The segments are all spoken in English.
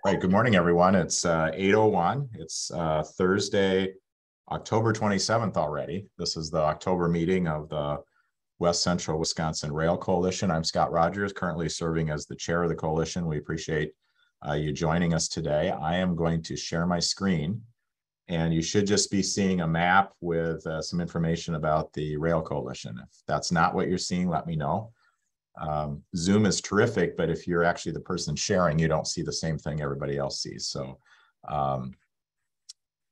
Right. Good morning, everyone. It's 8:01. It's Thursday, October 27th already. This is the October meeting of the West Central Wisconsin Rail Coalition. I'm Scott Rogers, currently serving as the chair of the coalition. We appreciate you joining us today. I am going to share my screen, and you should just be seeing a map with some information about the Rail Coalition. If that's not what you're seeing, let me know. Zoom is terrific, but if you're actually the person sharing, you don't see the same thing everybody else sees. So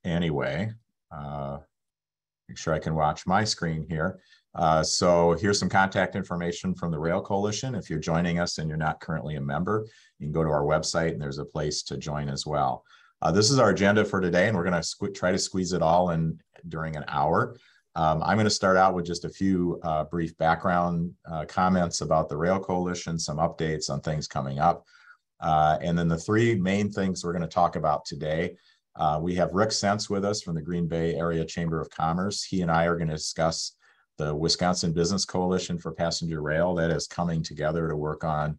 anyway, make sure I can watch my screen here. So here's some contact information from the Rail Coalition. If you're joining us and you're not currently a member, you can go to our website and there's a place to join as well. This is our agenda for today, and we're going to try to squeeze it all in during an hour. I'm going to start out with just a few brief background comments about the Rail Coalition, some updates on things coming up. And then the three main things we're going to talk about today. We have Rick Sense with us from the Green Bay Area Chamber of Commerce. He and I are going to discuss the Wisconsin Business Coalition for Passenger Rail that is coming together to work on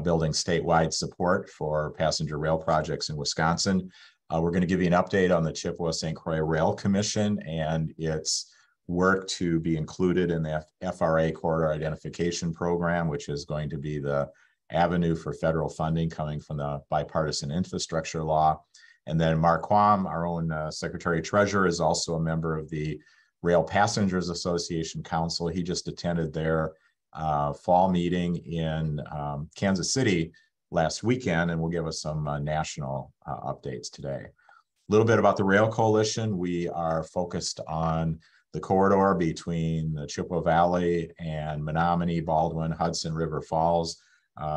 building statewide support for passenger rail projects in Wisconsin. We're going to give you an update on the Chippewa-St. Croix Rail Commission and its work to be included in the FRA Corridor Identification Program, which is going to be the avenue for federal funding coming from the bipartisan infrastructure law. And then Mark Quam, our own Secretary Treasurer, is also a member of the Rail Passengers Association Council. He just attended their fall meeting in Kansas City last weekend and will give us some national updates today. A little bit about the Rail Coalition. We are focused on the corridor between the Chippewa Valley and Menominee, Baldwin, Hudson River Falls,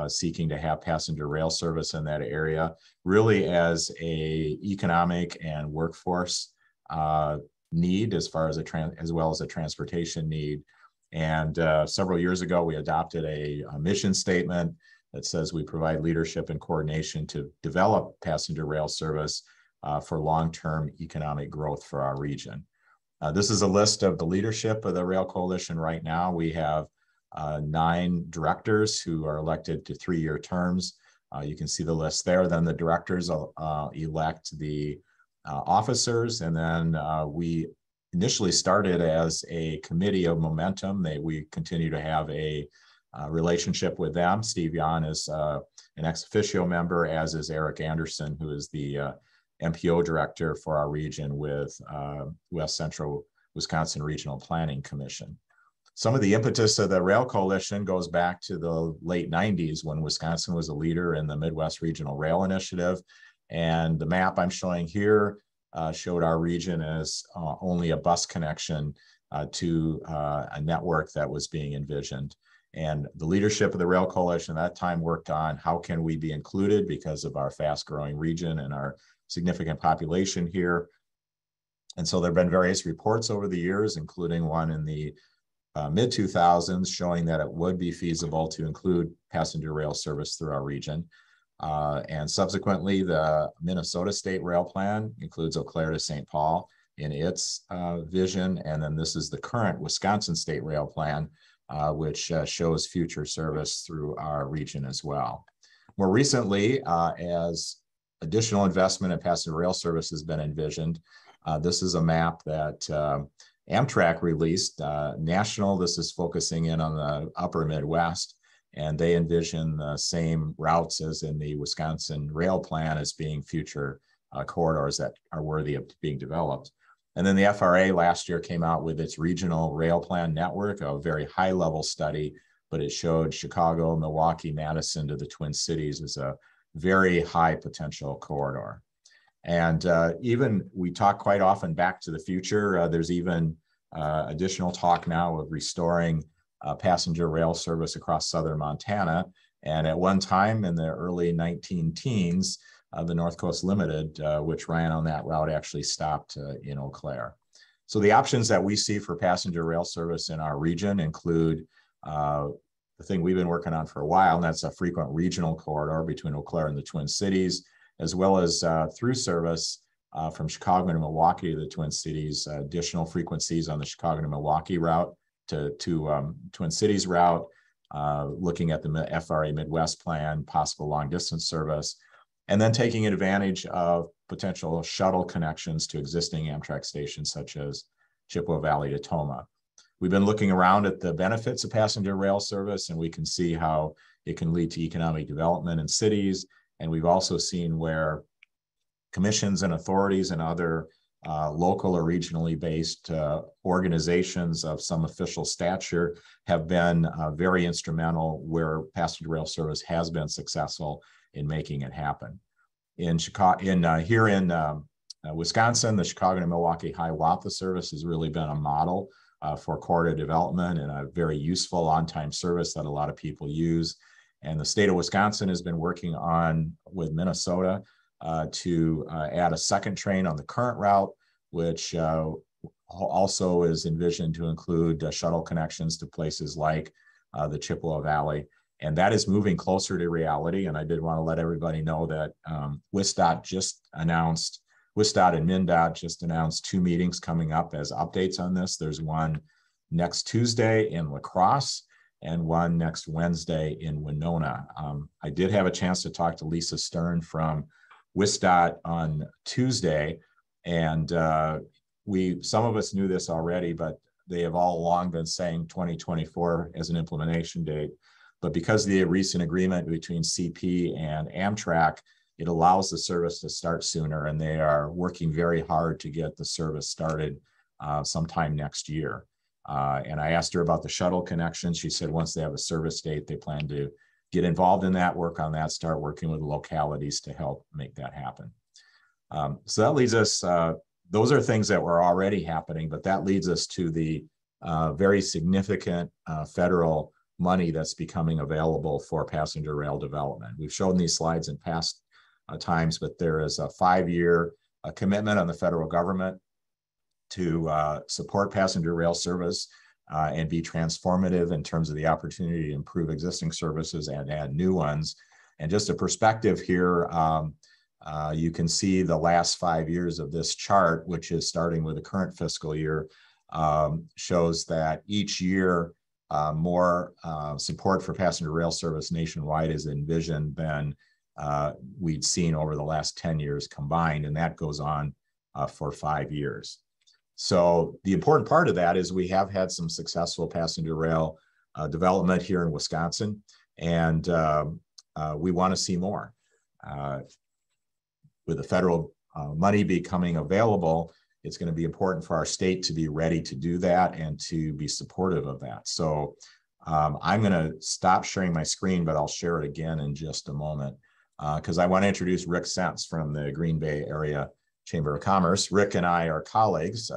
seeking to have passenger rail service in that area, really as a economic and workforce need as well as a transportation need. And several years ago, we adopted a mission statement that says we provide leadership and coordination to develop passenger rail service for long-term economic growth for our region. This is a list of the leadership of the Rail Coalition right now. We have 9 directors who are elected to 3-year terms. You can see the list there. Then the directors elect the officers. And then we initially started as a committee of momentum. We continue to have a relationship with them. Steve Yan is an ex officio member, as is Eric Anderson, who is the MPO director for our region with West Central Wisconsin Regional Planning Commission. Some of the impetus of the Rail Coalition goes back to the late 90s when Wisconsin was a leader in the Midwest Regional Rail Initiative. And the map I'm showing here showed our region as only a bus connection to a network that was being envisioned. And the leadership of the Rail Coalition at that time worked on how can we be included because of our fast growing region and our significant population here. And so there have been various reports over the years, including one in the mid-2000s showing that it would be feasible to include passenger rail service through our region. And subsequently, the Minnesota State Rail Plan includes Eau Claire to St. Paul in its vision. And then this is the current Wisconsin State Rail Plan, which shows future service through our region as well. More recently, as additional investment in passenger rail service has been envisioned, this is a map that Amtrak released. National, this is focusing in on the upper Midwest, and they envision the same routes as in the Wisconsin Rail Plan as being future corridors that are worthy of being developed. And then the FRA last year came out with its regional rail plan network, a very high level study, but it showed Chicago, Milwaukee, Madison to the Twin Cities as a very high potential corridor. And even we talk quite often back to the future. There's even additional talk now of restoring passenger rail service across southern Montana. And at one time in the early 19-teens, the North Coast Limited, which ran on that route, actually stopped in Eau Claire. So the options that we see for passenger rail service in our region include the thing we've been working on for a while, and that's a frequent regional corridor between Eau Claire and the Twin Cities, as well as through service from Chicago to Milwaukee to the Twin Cities, additional frequencies on the Chicago to Milwaukee route to Twin Cities route, looking at the FRA Midwest plan, possible long distance service, and then taking advantage of potential shuttle connections to existing Amtrak stations such as Chippewa Valley to Tomah. We've been looking around at the benefits of passenger rail service, and we can see how it can lead to economic development in cities. And we've also seen where commissions and authorities and other local or regionally based organizations of some official stature have been very instrumental where passenger rail service has been successful in making it happen. In Chicago, here in Wisconsin, the Chicago to Milwaukee Hiawatha service has really been a model for corridor development and a very useful on-time service that a lot of people use. And the state of Wisconsin has been working on with Minnesota to add a second train on the current route, which also is envisioned to include shuttle connections to places like the Chippewa Valley. And that is moving closer to reality. And I did want to let everybody know that WSDOT and MnDOT just announced 2 meetings coming up as updates on this. There's one next Tuesday in La Crosse and one next Wednesday in Winona. I did have a chance to talk to Lisa Stern from WSDOT on Tuesday, and some of us knew this already, but they have all along been saying 2024 as an implementation date. But because of the recent agreement between CP and Amtrak, it allows the service to start sooner, and they are working very hard to get the service started sometime next year. And I asked her about the shuttle connection. She said once they have a service date, they plan to get involved in that, work on that, start working with localities to help make that happen. So that leads us, those are things that were already happening, but that leads us to the very significant federal money that's becoming available for passenger rail development. We've shown these slides in past times, but there is a 5-year commitment on the federal government to support passenger rail service and be transformative in terms of the opportunity to improve existing services and add new ones. And just a perspective here, you can see the last 5 years of this chart, which is starting with the current fiscal year, shows that each year more support for passenger rail service nationwide is envisioned than we'd seen over the last 10 years combined, and that goes on for 5 years. So the important part of that is we have had some successful passenger rail development here in Wisconsin, and we want to see more. With the federal money becoming available, it's going to be important for our state to be ready to do that and to be supportive of that. So I'm going to stop sharing my screen, but I'll share it again in just a moment because I want to introduce Rick Sense from the Green Bay Area Chamber of Commerce. Rick and I are colleagues.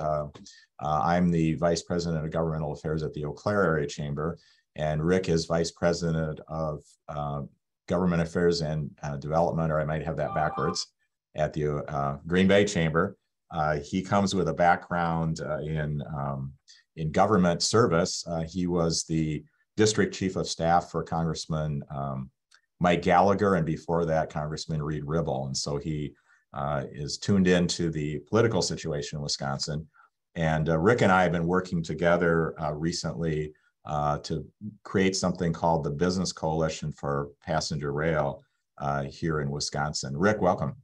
I'm the Vice President of Governmental Affairs at the Eau Claire Area Chamber, and Rick is Vice President of Government Affairs and Development, or I might have that backwards, at the Green Bay Chamber. He comes with a background in government service. He was the District Chief of Staff for Congressman Mike Gallagher, and before that, Congressman Reed Ribble. And so he is tuned into the political situation in Wisconsin. And Rick and I have been working together recently to create something called the Business Coalition for Passenger Rail here in Wisconsin. Rick, welcome.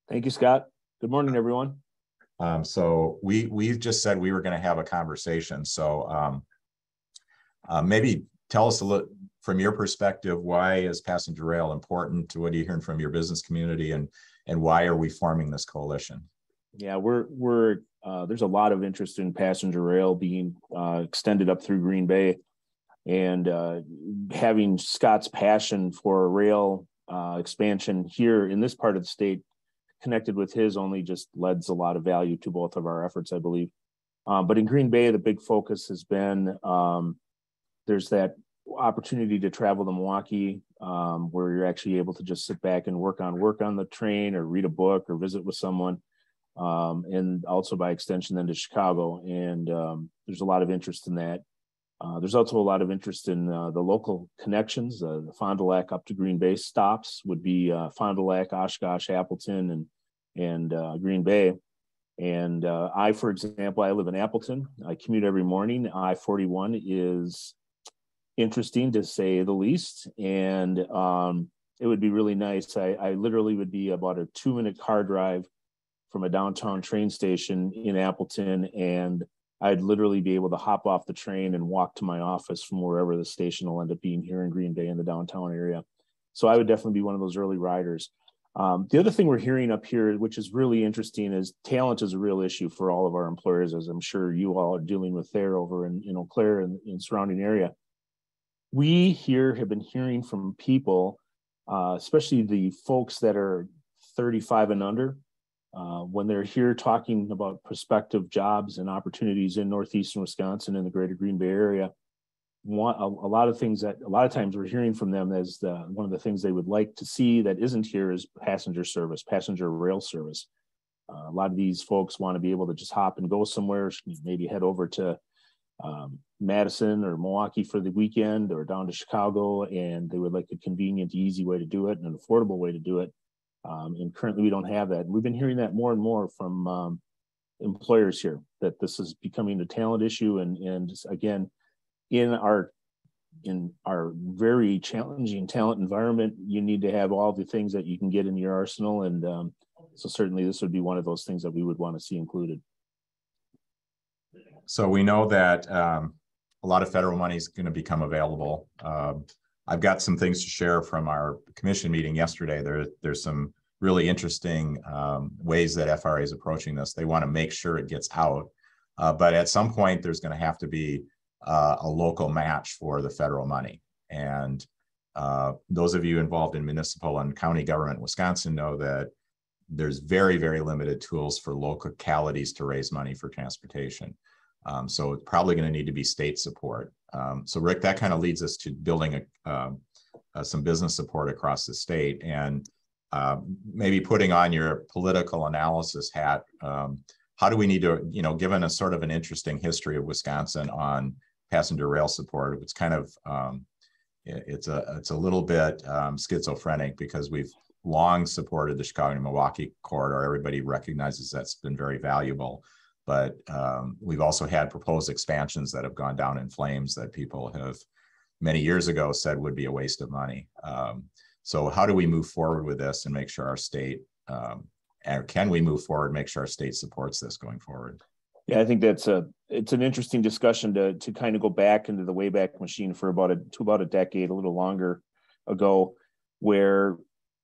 Thank you, Scott. Good morning, everyone. So we just said we were going to have a conversation. So maybe tell us a little, from your perspective, why is passenger rail important? What are you hearing from your business community, and why are we forming this coalition? Yeah, there's a lot of interest in passenger rail being extended up through Green Bay, and having Scott's passion for rail expansion here in this part of the state connected with his only just lends a lot of value to both of our efforts, I believe. But in Green Bay, the big focus has been there's that opportunity to travel to Milwaukee where you're actually able to just sit back and work on the train or read a book or visit with someone, and also by extension then to Chicago. And there's a lot of interest in that. There's also a lot of interest in the local connections. The Fond du Lac up to Green Bay stops would be Fond du Lac, Oshkosh, Appleton, and Green Bay. And for example, I live in Appleton. I commute every morning. I-41 is interesting to say the least. And it would be really nice. I literally would be about a 2-minute car drive from a downtown train station in Appleton, and I'd literally be able to hop off the train and walk to my office from wherever the station will end up being here in Green Bay in the downtown area. So I would definitely be one of those early riders. The other thing we're hearing up here, which is really interesting, is talent is a real issue for all of our employers, as I'm sure you all are dealing with there over in Eau Claire and in surrounding area. We here have been hearing from people, especially the folks that are 35 and under, when they're here talking about prospective jobs and opportunities in northeastern Wisconsin and the greater Green Bay area. A lot of times we're hearing from them as one of the things they would like to see that isn't here is passenger service, passenger rail service. A lot of these folks want to be able to just hop and go somewhere, maybe head over to Madison or Milwaukee for the weekend or down to Chicago, and they would like a convenient, easy way to do it and an affordable way to do it. And currently we don't have that. We've been hearing that more and more from employers here, that this is becoming a talent issue. And again, in our very challenging talent environment, you need to have all the things that you can get in your arsenal. And so certainly this would be one of those things that we would want to see included. So we know that a lot of federal money is going to become available. I've got some things to share from our commission meeting yesterday. There's some really interesting ways that FRA is approaching this. They want to make sure it gets out, but at some point there's going to have to be a local match for the federal money. And those of you involved in municipal and county government in Wisconsin know that there's very, very limited tools for localities to raise money for transportation. So it's probably going to need to be state support. So Rick, that kind of leads us to building some business support across the state, and maybe putting on your political analysis hat. How do we need to, given a sort of an interesting history of Wisconsin on passenger rail support, it's kind of, it's a little bit schizophrenic, because we've long supported the Chicago to Milwaukee corridor. Everybody recognizes that's been very valuable. But we've also had proposed expansions that have gone down in flames that people have many years ago said would be a waste of money. So how do we move forward with this and make sure our state, and can we move forward, make sure our state supports this going forward? Yeah, I think it's an interesting discussion to kind of go back into the Wayback Machine for about a decade, a little longer ago, where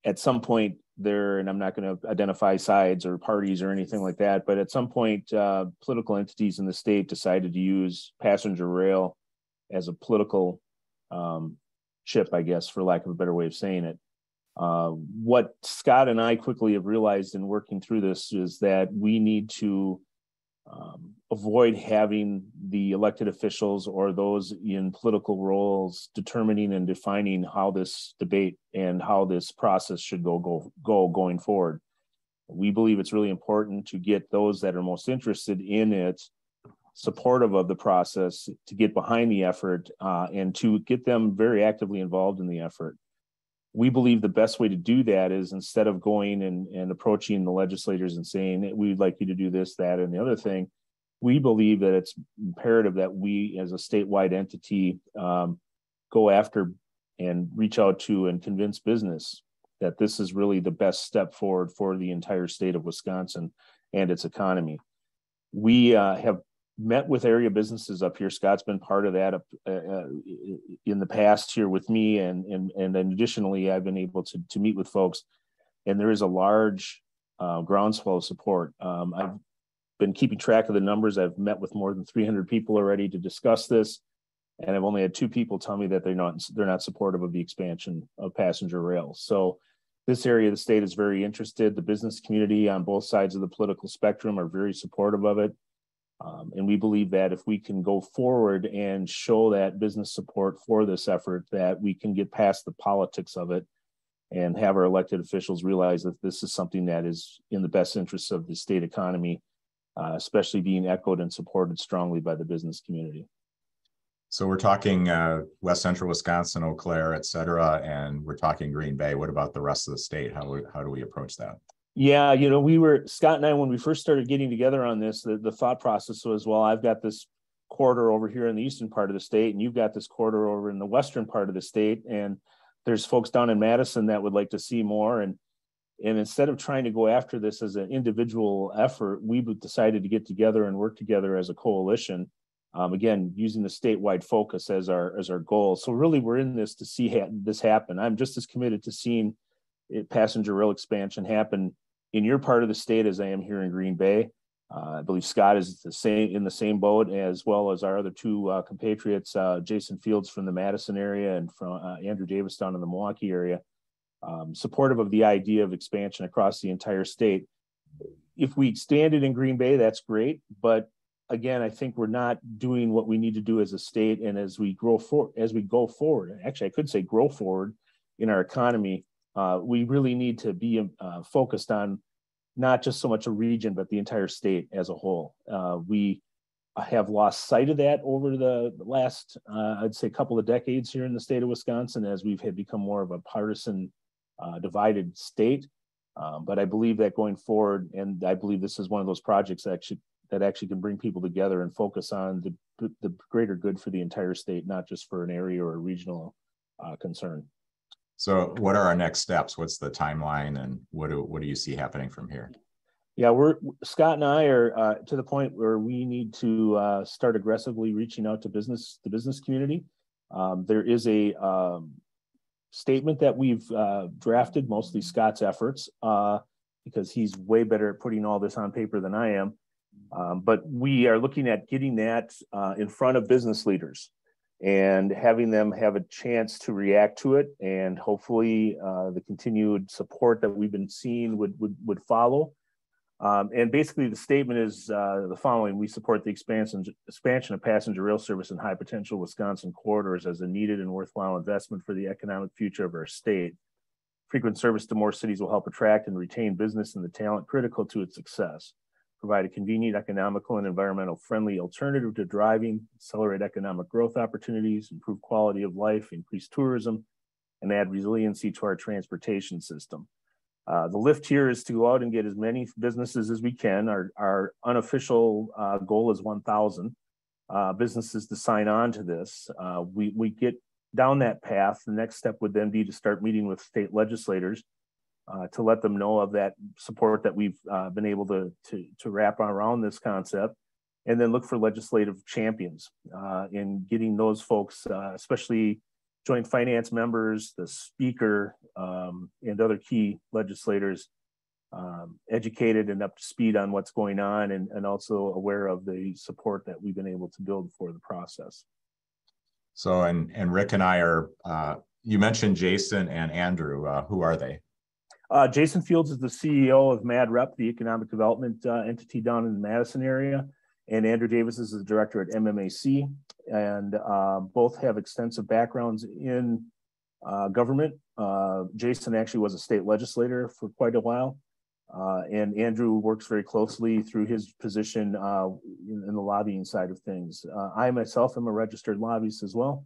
at some point there, and I'm not going to identify sides or parties or anything like that, but at some point, political entities in the state decided to use passenger rail as a political chip, I guess, for lack of a better way of saying it. What Scott and I quickly have realized in working through this is that we need to avoid having the elected officials or those in political roles determining and defining how this debate and how this process should go going forward. We believe it's really important to get those that are most interested in it, supportive of the process, to get behind the effort and to get them very actively involved in the effort. We believe the best way to do that is, instead of going and approaching the legislators and saying, we'd like you to do this, that, and the other thing, we believe that it's imperative that we as a statewide entity go after and reach out to and convince business that this is really the best step forward for the entire state of Wisconsin and its economy. We have met with area businesses up here. Scott's been part of that in the past here with me, and then additionally, I've been able to meet with folks, and there is a large groundswell of support. I've been keeping track of the numbers. I've met with more than 300 people already to discuss this, and I've only had 2 people tell me that they're not supportive of the expansion of passenger rail. So this area of the state is very interested. The business community on both sides of the political spectrum are very supportive of it. And we believe that if we can go forward and show that business support for this effort, that we can get past the politics of it and have our elected officials realize that this is something that is in the best interests of the state economy, especially being echoed and supported strongly by the business community. So we're talking West Central Wisconsin, Eau Claire, et cetera, and we're talking Green Bay. What about the rest of the state? How do we approach that? Yeah, Scott and I, when we first started getting together on this, the thought process was, well, I've got this corridor over here in the eastern part of the state, and you've got this corridor over in the western part of the state. And there's folks down in Madison that would like to see more. And instead of trying to go after this as an individual effort, we've decided to get together and work together as a coalition. Again, using the statewide focus as our goal. So really, we're in this to see this happen. I'm just as committed to seeing passenger rail expansion happen in your part of the state as I am here in Green Bay. I believe Scott is in the same boat, as well as our other two compatriots, Jason Fields from the Madison area and from Andrew Davis down in the Milwaukee area, supportive of the idea of expansion across the entire state. If we stand it in Green Bay, that's great. But again, I think we're not doing what we need to do as a state. And as we go forward, actually, I could say grow forward in our economy, we really need to be focused on not just so much a region, but the entire state as a whole. We have lost sight of that over the last, I'd say, couple of decades here in the state of Wisconsin, as we've had become more of a partisan, divided state. But I believe that going forward, and I believe this is one of those projects that actually can bring people together and focus on the greater good for the entire state, not just for an area or a regional concern. So what are our next steps? What's the timeline, and what do you see happening from here? Yeah, Scott and I are to the point where we need to start aggressively reaching out to the business community. There is a statement that we've drafted, mostly Scott's efforts, because he's way better at putting all this on paper than I am. But we are looking at getting that in front of business leaders and having them have a chance to react to it, and hopefully the continued support that we've been seeing would follow. And basically the statement is the following: we support the expansion of passenger rail service in high potential Wisconsin corridors as a needed and worthwhile investment for the economic future of our state. Frequent service to more cities will help attract and retain business and the talent critical to its success. Provide a convenient, economical, and environmental friendly alternative to driving, accelerate economic growth opportunities, improve quality of life, increase tourism, and add resiliency to our transportation system. The lift here is to go out and get as many businesses as we can. Our unofficial goal is 1,000 businesses to sign on to this. We get down that path. The next step would then be to start meeting with state legislators to let them know of that support that we've been able to wrap around this concept, and then look for legislative champions in getting those folks, especially joint finance members, the speaker, and other key legislators, educated and up to speed on what's going on, and also aware of the support that we've been able to build for the process. So, and Rick and I are, you mentioned Jason and Andrew. Who are they? Jason Fields is the CEO of MadRep, the economic development entity down in the Madison area. And Andrew Davis is the director at MMAC. And both have extensive backgrounds in government. Jason actually was a state legislator for quite a while. And Andrew works very closely through his position in the lobbying side of things. I myself am a registered lobbyist as well.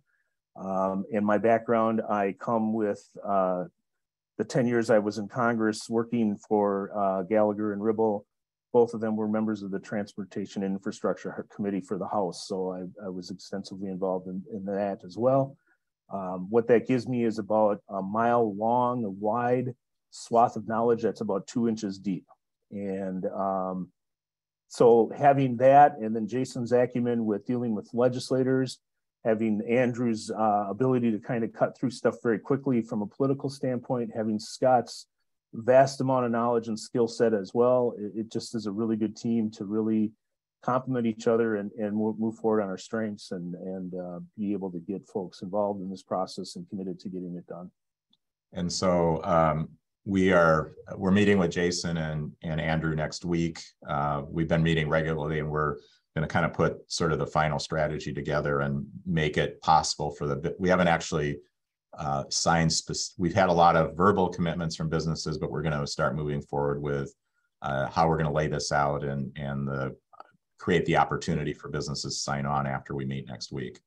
In my background, I come with the 10 years I was in Congress working for Gallagher and Ribble. Both of them were members of the Transportation and Infrastructure Committee for the House. So I was extensively involved in that as well. What that gives me is about a mile long, a wide swath of knowledge that's about 2 inches deep. And so having that, and then Jason's acumen with dealing with legislators, having Andrew's ability to kind of cut through stuff very quickly from a political standpoint, having Scott's vast amount of knowledge and skill set as well. It just is a really good team to really complement each other and move forward on our strengths and be able to get folks involved in this process and committed to getting it done. And so we're meeting with Jason and Andrew next week. We've been meeting regularly, and we're going to kind of put sort of the final strategy together and make it possible for we haven't actually we've had a lot of verbal commitments from businesses, but we're going to start moving forward with how we're going to lay this out and create the opportunity for businesses to sign on after we meet next week.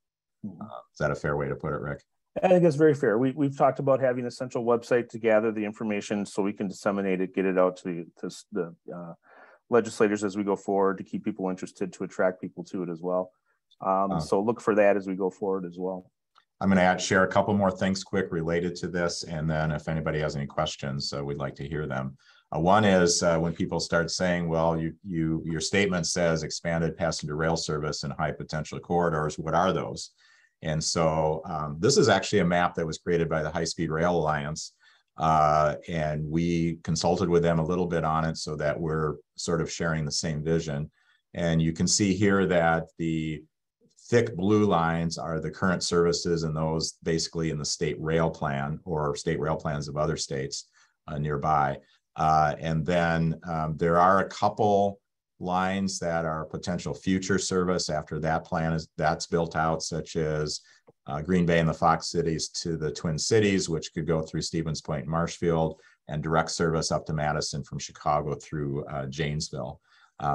Is that a fair way to put it, Rick? I think that's very fair. We've talked about having a central website to gather the information so we can disseminate it, get it out to the legislators as we go forward, to keep people interested, to attract people to it as well. So look for that as we go forward as well. I'm going to share a couple more things quick related to this, and then if anybody has any questions, we'd like to hear them. One is when people start saying, well, your statement says expanded passenger rail service in high potential corridors. What are those? And so this is actually a map that was created by the High Speed Rail Alliance. And we consulted with them a little bit on it so that we're sort of sharing the same vision. And you can see here that the thick blue lines are the current services, and those basically in the state rail plan or state rail plans of other states nearby. And then there are a couple lines that are potential future service after that plan that's built out, such as Green Bay and the Fox Cities to the Twin Cities, which could go through Stevens Point, Marshfield, and direct service up to Madison from Chicago through Janesville.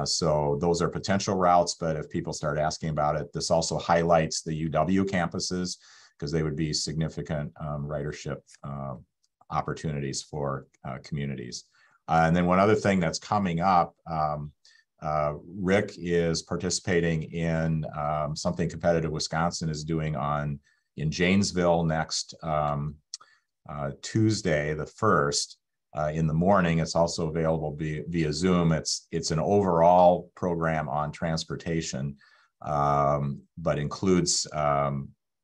So those are potential routes, but if people start asking about it, this also highlights the UW campuses because they would be significant ridership opportunities for communities. And then one other thing that's coming up, Rick is participating in something Competitive Wisconsin is doing in Janesville next Tuesday, the 1st. In the morning. It's also available via Zoom. It's an overall program on transportation, but includes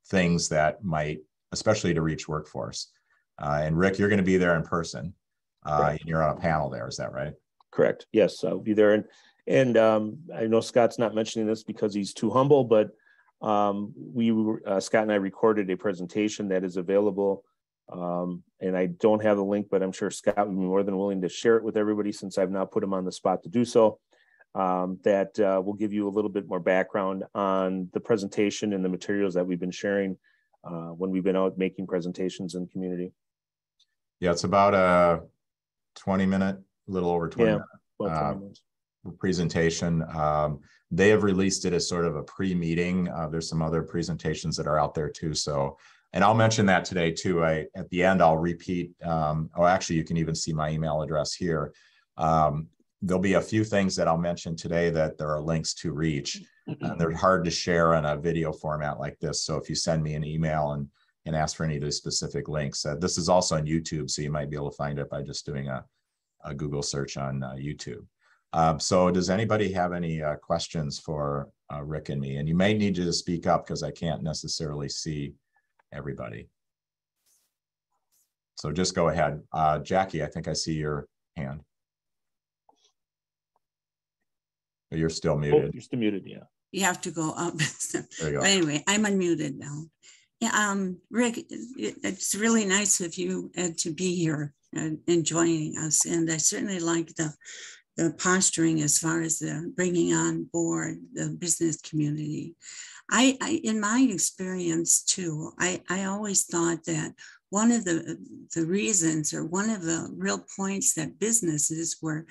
things that might, especially to reach workforce. And Rick, you're going to be there in person. And you're on a panel there. Is that right? Correct. Yes, I'll be there. And I know Scott's not mentioning this because he's too humble, but Scott and I recorded a presentation that is available. And I don't have the link, but I'm sure Scott would be more than willing to share it with everybody since I've now put him on the spot to do so. That will give you a little bit more background on the presentation and the materials that we've been sharing when we've been out making presentations in the community. Yeah, it's about a 20-minute, a little over 20 minute about 20 minutes. Presentation. They have released it as sort of a pre-meeting. There's some other presentations that are out there too. So. And I'll mention that today too. At the end, I'll repeat, actually you can even see my email address here. There'll be a few things that I'll mention today that there are links to reach. They're hard to share in a video format like this. So if you send me an email and ask for any of these specific links, this is also on YouTube. So you might be able to find it by just doing a Google search on YouTube. So does anybody have any questions for Rick and me? And you may need to speak up because I can't necessarily see everybody. So just go ahead. Jackie, I think I see your hand. You're still muted. Oh, you're still muted, yeah. You have to go up. There you go. But anyway, I'm unmuted now. Yeah, Rick, it's really nice of you to be here and joining us. And I certainly like the posturing as far as the bringing on board the business community. I in my experience too, I always thought that one of the reasons or one of the real points that businesses were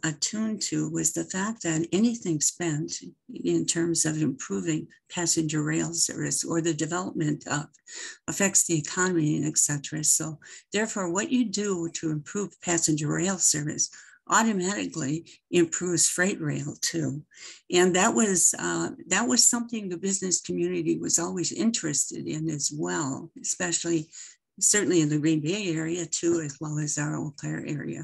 attuned to was the fact that anything spent in terms of improving passenger rail service or the development of affects the economy and et cetera. So therefore, what you do to improve passenger rail service automatically improves freight rail too. And that was something the business community was always interested in as well, especially certainly in the Green Bay area too, as well as our Eau Claire area.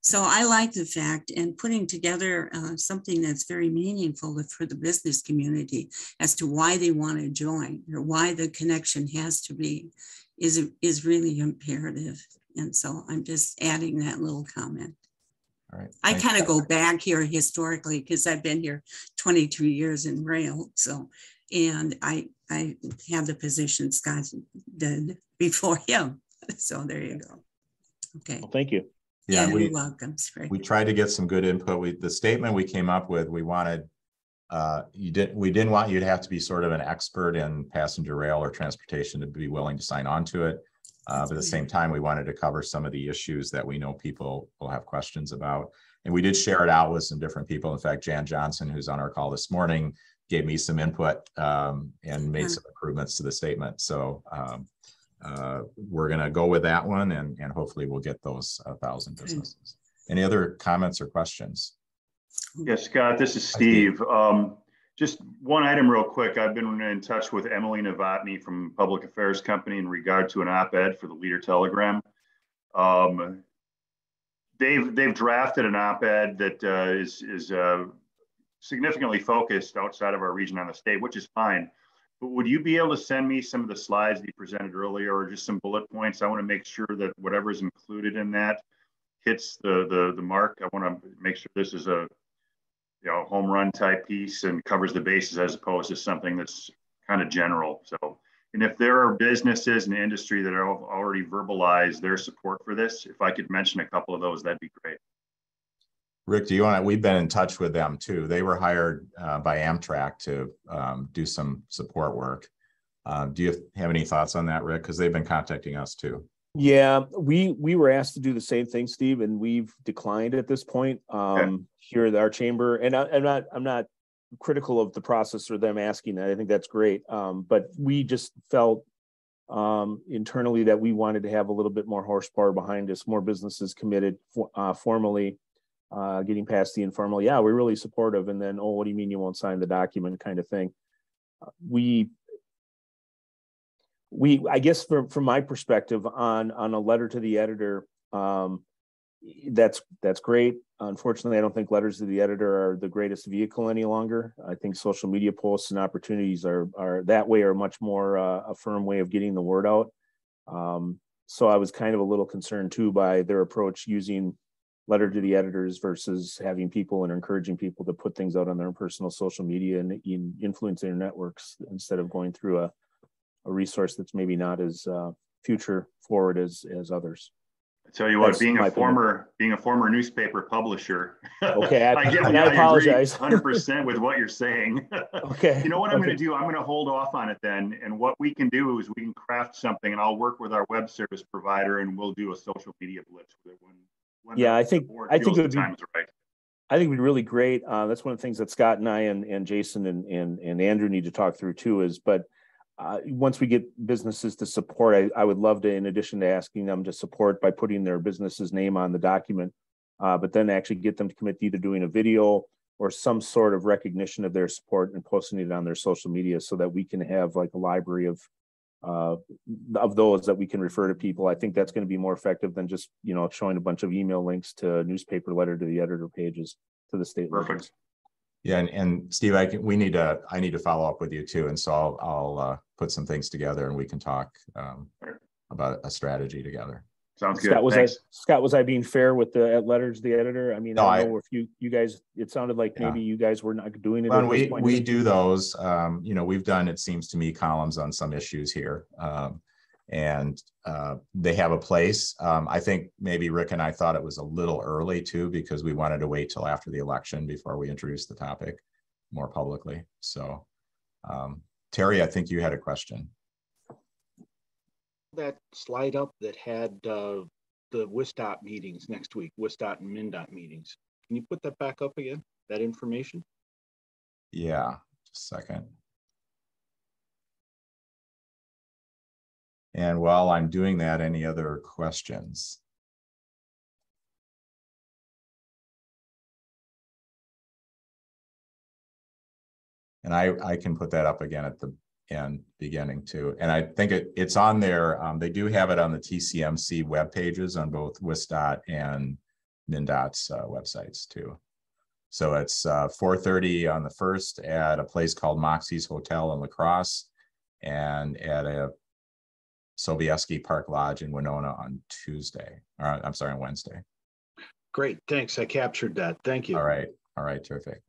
So I like the fact and putting together something that's very meaningful for the business community as to why they want to join or why the connection has to be is really imperative. And so I'm just adding that little comment. All right. I kind of go back here historically because I've been here 22 years in rail. So, and I have the position Scott did before him. So there you go. Okay. Well, thank you. Yeah, you're welcome. We tried to get some good input. The statement we came up with, we wanted, we didn't want you to have to be sort of an expert in passenger rail or transportation to be willing to sign on to it. But at the same time, we wanted to cover some of the issues that we know people will have questions about. And we did share it out with some different people. In fact, Jan Johnson, who's on our call this morning, gave me some input and made some improvements to the statement. So we're going to go with that one and hopefully we'll get those 1,000 businesses. Any other comments or questions? Yes, Scott, this is Steve. Just one item real quick. I've been in touch with Emily Novotny from Public Affairs Company in regard to an op-ed for the Leader Telegram. They've drafted an op-ed that is significantly focused outside of our region on the state, which is fine. But would you be able to send me some of the slides that you presented earlier, or just some bullet points? I want to make sure that whatever is included in that hits the mark. I want to make sure this is a home run type piece and covers the bases as opposed to something that's kind of general. So, and if there are businesses in the industry that are already verbalized their support for this, if I could mention a couple of those, that'd be great. Rick, we've been in touch with them too. They were hired by Amtrak to do some support work. Do you have any thoughts on that, Rick? Because they've been contacting us too. Yeah, we were asked to do the same thing, Steve, and we've declined at this point here at our chamber. And I'm not critical of the process or them asking that. I think that's great. But we just felt internally that we wanted to have a little bit more horsepower behind us, more businesses committed formally, getting past the informal. Yeah, we're really supportive. And then, oh, what do you mean you won't sign the document kind of thing? I guess from my perspective on a letter to the editor, that's great. Unfortunately, I don't think letters to the editor are the greatest vehicle any longer. I think social media posts and opportunities are that way, are much more a firm way of getting the word out. So I was kind of a little concerned too by their approach using letter to the editors versus having people and encouraging people to put things out on their personal social media and influence their networks instead of going through a resource that's maybe not as future forward as others. I tell you what, being a former newspaper publisher, okay, I apologize. 100% with what you're saying. Okay. You know what I'm going to do? I'm going to hold off on it then. And what we can do is we can craft something, and I'll work with our web service provider, and we'll do a social media blitz with it when I think it would be. Right. I think it'd be really great. That's one of the things that Scott and I and Jason and Andrew need to talk through too. Once we get businesses to support, I would love to, in addition to asking them to support by putting their business's name on the document, but then actually get them to commit to either doing a video or some sort of recognition of their support and posting it on their social media so that we can have like a library of those that we can refer to people. I think that's going to be more effective than just, showing a bunch of email links to newspaper letter to the editor pages to the state. Perfect. Yeah, and Steve, I need to follow up with you too, and so I'll put some things together, and we can talk about a strategy together. Sounds good. Scott, was I being fair with the letters to the editor? I mean, no, I don't know if you guys. It sounded like maybe you guys were not doing it. Well, we do those. We've done, it seems to me, columns on some issues here, and they have a place. I think maybe Rick and I thought it was a little early too, because we wanted to wait till after the election before we introduced the topic more publicly. So, Terry, I think you had a question. That slide up that had the WSDOT meetings next week, WSDOT and MnDOT meetings. Can you put that back up again, that information? Yeah, just a second. And while I'm doing that, any other questions? And I can put that up again at the end beginning too. And I think it's on there. They do have it on the TCMC web pages on both WSDOT and MnDOT's websites too. So it's 4:30 on the 1st at a place called Moxie's Hotel in La Crosse, and at a Sobieski Park Lodge in Winona on Wednesday. Great, thanks. I captured that. Thank you. All right, terrific.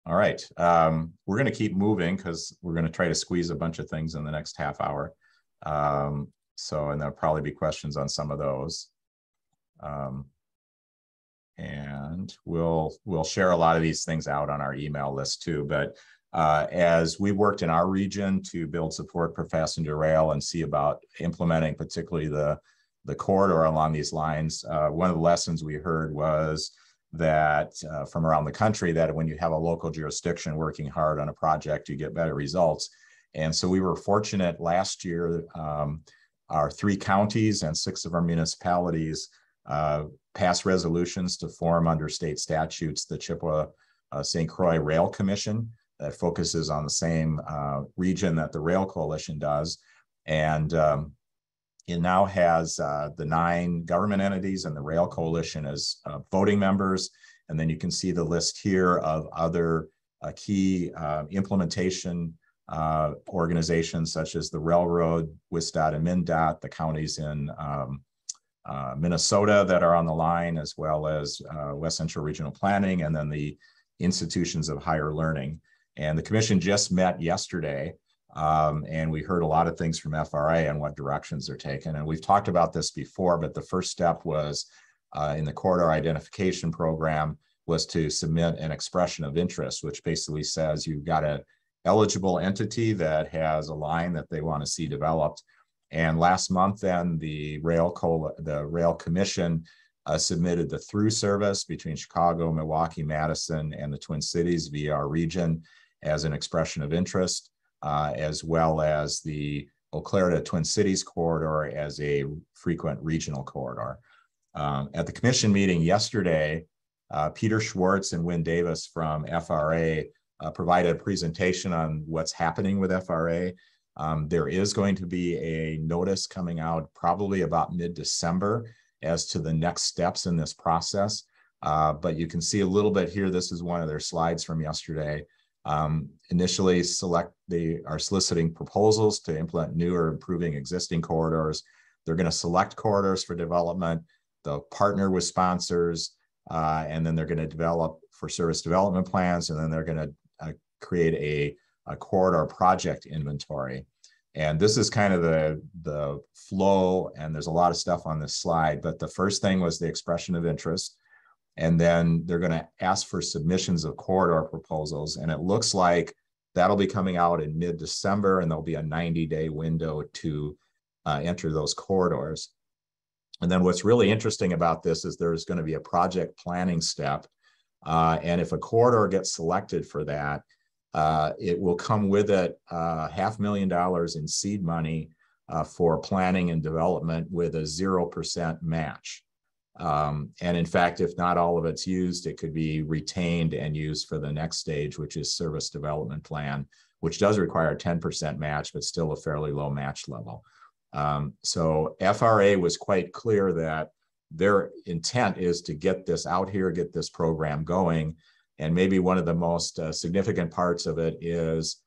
All right, we're going to keep moving because we're going to try to squeeze a bunch of things in the next half hour. And there'll probably be questions on some of those. And we'll share a lot of these things out on our email list too. But as we worked in our region to build support for passenger rail and see about implementing particularly the corridor along these lines, one of the lessons we heard was that from around the country, that when you have a local jurisdiction working hard on a project, you get better results. And so we were fortunate last year, our 3 counties and 6 of our municipalities passed resolutions to form under state statutes the Chippewa St. Croix Rail Commission. that focuses on the same region that the Rail Coalition does. And it now has the 9 government entities and the Rail Coalition as voting members. And then you can see the list here of other key implementation organizations such as the Railroad, WSDOT, and MnDOT, the counties in Minnesota that are on the line, as well as West Central Regional Planning, and then the institutions of higher learning. And the commission just met yesterday, and we heard a lot of things from FRA on what directions they're taking. And we've talked about this before, but the first step was in the corridor identification program was to submit an expression of interest, which basically says you've got an eligible entity that has a line that they want to see developed. And last month, then the Rail Commission submitted the through service between Chicago, Milwaukee, Madison, and the Twin Cities via our region as an expression of interest, as well as the Eau Claire to Twin Cities corridor as a frequent regional corridor. At the commission meeting yesterday, Peter Schwartz and Wynn Davis from FRA provided a presentation on what's happening with FRA. There is going to be a notice coming out probably about mid-December as to the next steps in this process. But you can see a little bit here. This is one of their slides from yesterday. Initially, they are soliciting proposals to implement new or improving existing corridors. They're going to select corridors for development. They'll partner with sponsors, and then they're going to develop for service development plans, and then they're going to create a corridor project inventory. And this is kind of the flow, and there's a lot of stuff on this slide, but the first thing was the expression of interest. And then they're going to ask for submissions of corridor proposals. And it looks like that'll be coming out in mid-December, and there'll be a 90-day window to enter those corridors. And then what's really interesting about this is there's going to be a project planning step. And if a corridor gets selected for that, it will come with it $500,000 in seed money for planning and development with a 0% match. And in fact, if not all of it's used, it could be retained and used for the next stage, which is service development plan, which does require a 10% match, but still a fairly low match level. So FRA was quite clear that their intent is to get this out here, get this program going. And maybe one of the most significant parts of it is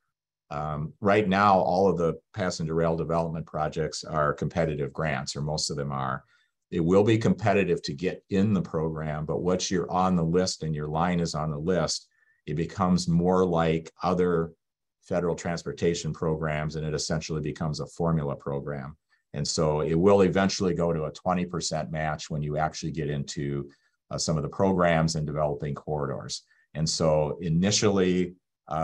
right now, all of the passenger rail development projects are competitive grants, or most of them are. It will be competitive to get in the program, but once you're on the list and your line is on the list, it becomes more like other federal transportation programs, and it essentially becomes a formula program. And so it will eventually go to a 20% match when you actually get into some of the programs and developing corridors. And so initially,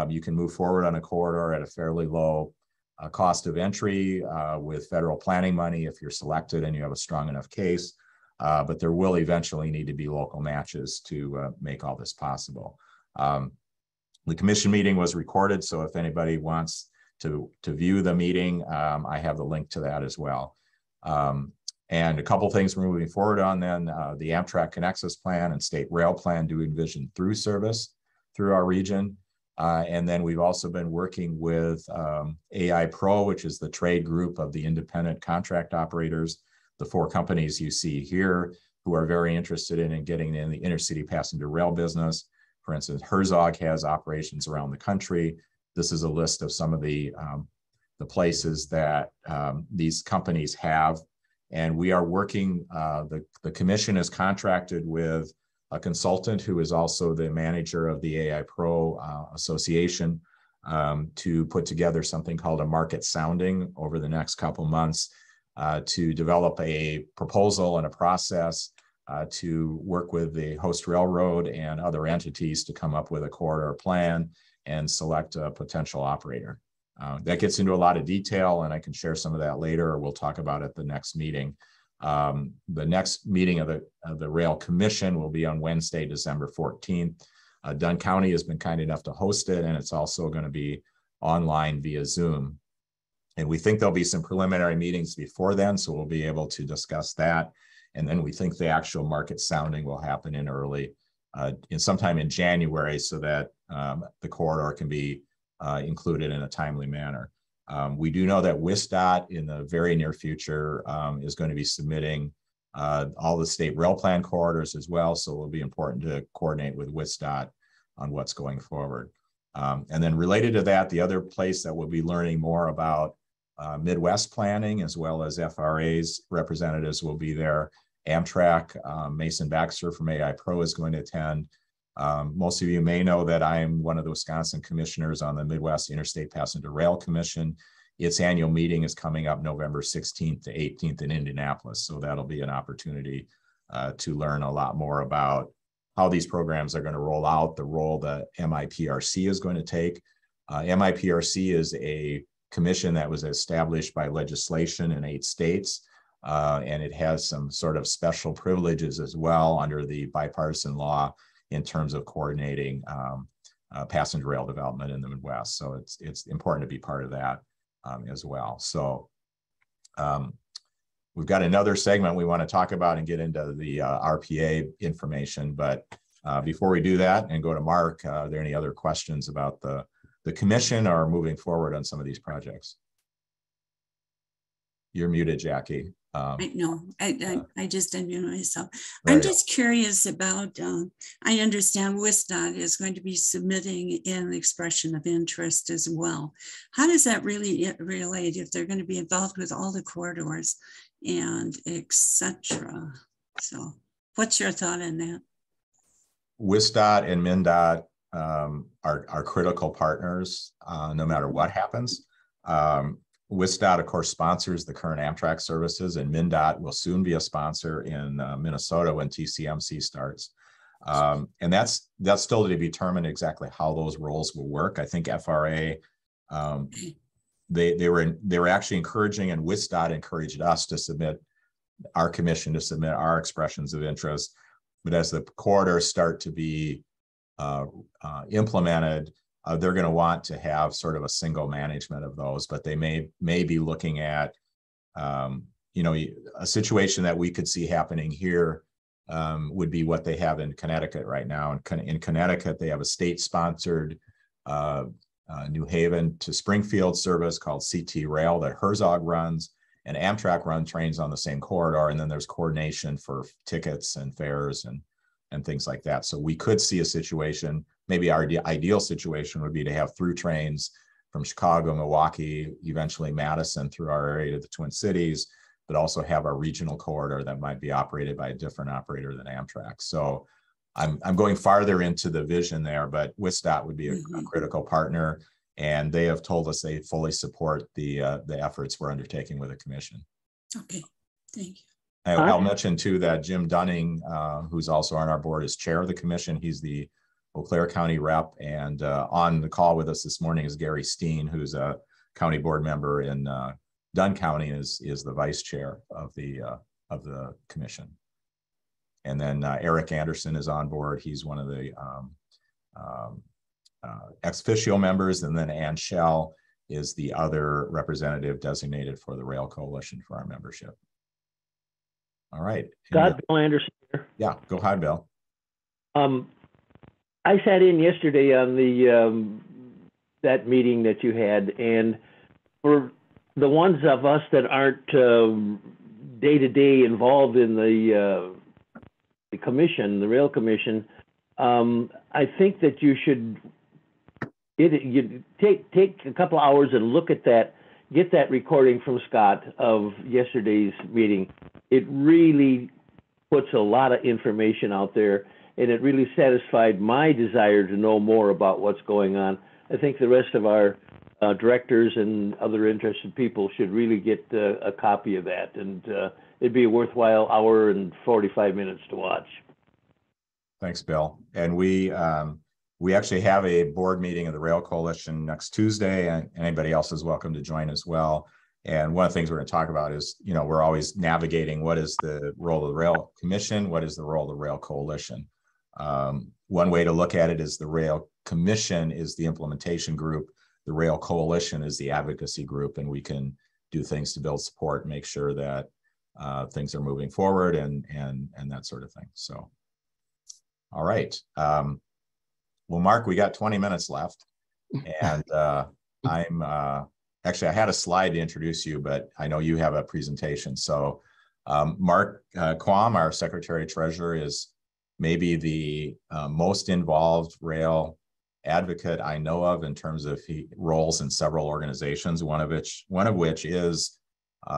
you can move forward on a corridor at a fairly low cost of entry with federal planning money if you're selected and you have a strong enough case. But there will eventually need to be local matches to make all this possible. The commission meeting was recorded, so if anybody wants to view the meeting, I have the link to that as well. And a couple things we're moving forward on then, the Amtrak Connexus plan and state rail plan do envision through service through our region. And then we've also been working with AI Pro, which is the trade group of the independent contract operators, the 4 companies you see here who are very interested in getting in the intercity passenger rail business. For instance, Herzog has operations around the country. This is a list of some of the places that these companies have. And we are working, the commission is contracted with a consultant who is also the manager of the AI Pro Association to put together something called a market sounding over the next couple months to develop a proposal and a process to work with the host railroad and other entities to come up with a corridor plan and select a potential operator. That gets into a lot of detail, and I can share some of that later, or we'll talk about it at the next meeting. The next meeting of the Rail Commission will be on Wednesday, December 14th. Dunn County has been kind enough to host it, and it's also going to be online via Zoom. And we think there'll be some preliminary meetings before then, so we'll be able to discuss that. And then we think the actual market sounding will happen in early in sometime in January so that the corridor can be included in a timely manner. We do know that WSDOT in the very near future is going to be submitting all the state rail plan corridors as well. So it will be important to coordinate with WSDOT on what's going forward. And then related to that, the other place that we'll be learning more about Midwest planning as well as FRA's representatives will be there. Amtrak, Mason Baxter from AI Pro is going to attend. Most of you may know that I am one of the Wisconsin commissioners on the Midwest Interstate Passenger Rail Commission. Its annual meeting is coming up November 16th to 18th in Indianapolis. So that'll be an opportunity to learn a lot more about how these programs are going to roll out, the role that MIPRC is going to take. MIPRC is a commission that was established by legislation in 8 states. And it has some sort of special privileges as well under the bipartisan law in terms of coordinating passenger rail development in the Midwest. So it's important to be part of that as well. So we've got another segment we want to talk about and get into the RPA information. But before we do that and go to Mark, are there any other questions about the commission or moving forward on some of these projects? You're muted, Jackie. I just unmuted myself. Right. I'm just curious about, I understand WSDOT is going to be submitting an expression of interest as well. How does that really relate if they're going to be involved with all the corridors and etc.? So what's your thought on that? WSDOT and MnDOT are critical partners no matter what happens. WSDOT, of course, sponsors the current Amtrak services, and MnDOT will soon be a sponsor in Minnesota when TCMC starts. And that's still to be determined exactly how those roles will work. I think FRA, they were actually encouraging, and WSDOT encouraged us to submit our commission to submit our expressions of interest. But as the corridors start to be implemented, they're going to want to have sort of a single management of those, but they may be looking at, a situation that we could see happening here would be what they have in Connecticut right now. In Connecticut, they have a state-sponsored New Haven to Springfield service called CT Rail that Herzog runs, and Amtrak run trains on the same corridor. And then there's coordination for tickets and fares and things like that. So we could see a situation. Maybe our ideal situation would be to have through trains from Chicago, Milwaukee, eventually Madison through our area to the Twin Cities, but also have our regional corridor that might be operated by a different operator than Amtrak. So I'm going farther into the vision there, but WSDOT would be a critical partner, and they have told us they fully support the efforts we're undertaking with the commission. Okay, thank you. I'll mention too that Jim Dunning, who's also on our board, is chair of the commission. He's the Eau Claire County rep, and on the call with us this morning is Gary Steen, who's a county board member in Dunn County, is the vice chair of the commission. And then Eric Anderson is on board. He's one of the ex officio members, and then Ann Schell is the other representative designated for the Rail Coalition for our membership. All right. Scott, Bill Anderson here. Yeah, go ahead, Bill. I sat in yesterday on the that meeting that you had, and for the ones of us that aren't day-to-day involved in the commission, the Rail Commission, I think that you should take a couple hours and look at that, get that recording from Scott of yesterday's meeting. It really puts a lot of information out there, and it really satisfied my desire to know more about what's going on. I think the rest of our directors and other interested people should really get a copy of that, and it'd be a worthwhile hour and 45 minutes to watch. Thanks, Bill. And we actually have a board meeting of the Rail Coalition next Tuesday, and anybody else is welcome to join as well. And one of the things we're going to talk about is, we're always navigating what is the role of the Rail Commission, what is the role of the Rail Coalition. One way to look at it is the Rail Commission is the implementation group, the Rail Coalition is the advocacy group, and we can do things to build support and make sure that things are moving forward and that sort of thing. So All right. Well, Mark, we got 20 minutes left. And I'm actually, I had a slide to introduce you, but I know you have a presentation. So Mark Quam, our Secretary Treasurer, is maybe the most involved rail advocate I know of in terms of roles in several organizations, one of which is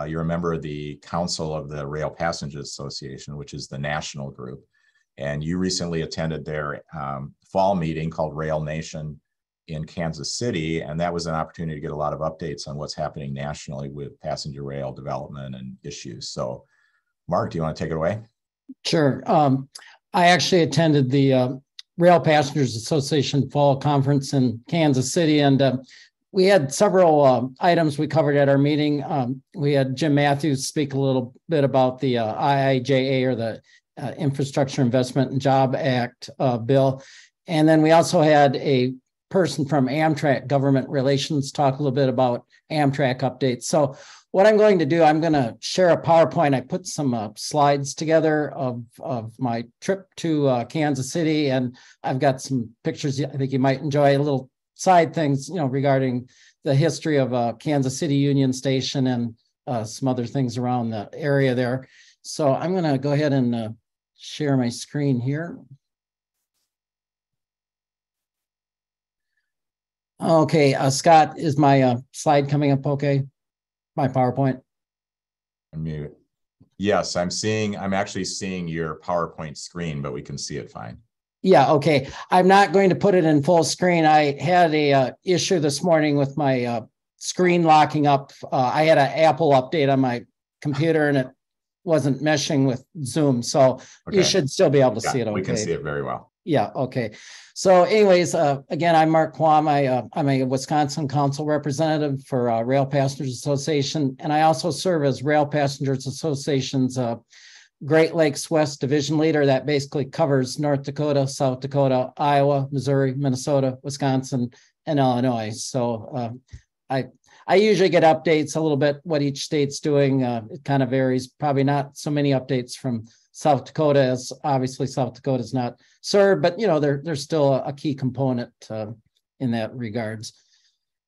you're a member of the Council of the Rail Passengers Association, which is the national group. And you recently attended their fall meeting called Rail Nation in Kansas City. And that was an opportunity to get a lot of updates on what's happening nationally with passenger rail development and issues. So Mark, do you want to take it away? Sure. I actually attended the Rail Passengers Association Fall Conference in Kansas City, and we had several items we covered at our meeting. We had Jim Matthews speak a little bit about the IIJA, or the Infrastructure Investment and Job Act bill. And then we also had a person from Amtrak Government Relations talk a little bit about Amtrak updates. So what I'm going to do, I'm going to share a PowerPoint. I put some slides together of my trip to Kansas City, and I've got some pictures I think you might enjoy, little side things, regarding the history of Kansas City Union Station and some other things around the area there. So I'm going to go ahead and share my screen here. Okay, Scott, is my slide coming up okay? My PowerPoint? Yes, I'm actually seeing your PowerPoint screen, but we can see it fine. Yeah, okay. I'm not going to put it in full screen. I had a issue this morning with my screen locking up. I had an Apple update on my computer and it wasn't meshing with Zoom. So you should still be able to see it okay. We can see it very well. Yeah, okay. So anyways, again, I'm Mark Quam. I'm a Wisconsin Council representative for Rail Passengers Association, and I also serve as Rail Passengers Association's Great Lakes West Division leader. That basically covers North Dakota, South Dakota, Iowa, Missouri, Minnesota, Wisconsin, and Illinois. So I usually get updates a little bit what each state's doing. It kind of varies. Probably not so many updates from South Dakota, as obviously South Dakota is not served, but they're still a key component in that regards.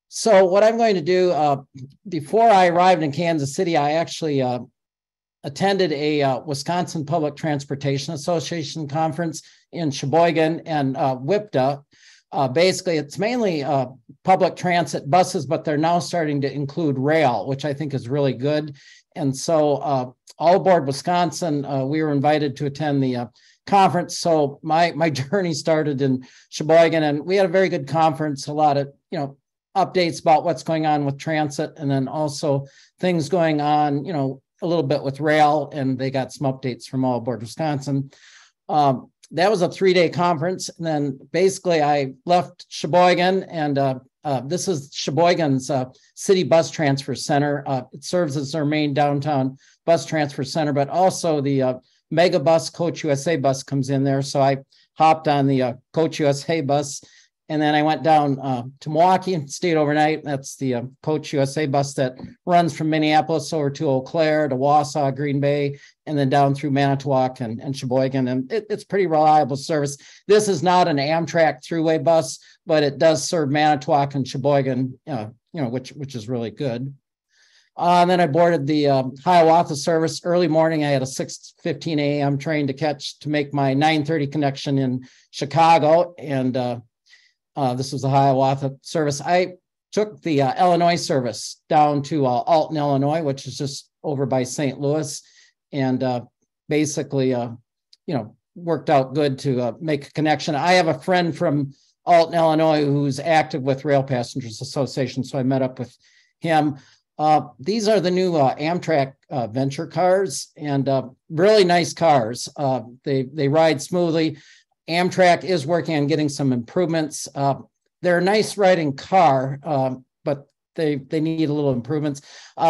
So what I'm going to do, before I arrived in Kansas City, I actually attended a Wisconsin Public Transportation Association conference in Sheboygan and WIPTA. Basically, it's mainly public transit buses, but they're now starting to include rail, which I think is really good. And so All Aboard Wisconsin, we were invited to attend the conference. So my journey started in Sheboygan, and we had a very good conference, a lot of, updates about what's going on with transit, and then also things going on, a little bit with rail, and they got some updates from All Aboard Wisconsin. That was a 3-day conference. And then basically I left Sheboygan, and this is Sheboygan's City Bus Transfer Center. It serves as their main downtown bus transfer center, but also the Mega Bus Coach USA bus comes in there. So I hopped on the Coach USA bus, and then I went down to Milwaukee and stayed overnight. That's the Coach USA bus that runs from Minneapolis over to Eau Claire, to Wausau, Green Bay, and then down through Manitowoc and Sheboygan. And it's pretty reliable service. This is not an Amtrak throughway bus, but it does serve Manitowoc and Sheboygan, which is really good. And then I boarded the Hiawatha service early morning. I had a 6:15 a.m. train to catch to make my 9:30 connection in Chicago. And this was the Hiawatha service. I took the Illinois service down to Alton, Illinois, which is just over by St. Louis. And basically, worked out good to make a connection. I have a friend from Alton, Illinois, who's active with Rail Passengers Association. So I met up with him. These are the new Amtrak Venture cars, and really nice cars. They ride smoothly. Amtrak is working on getting some improvements. They're a nice riding car, but they need a little improvements.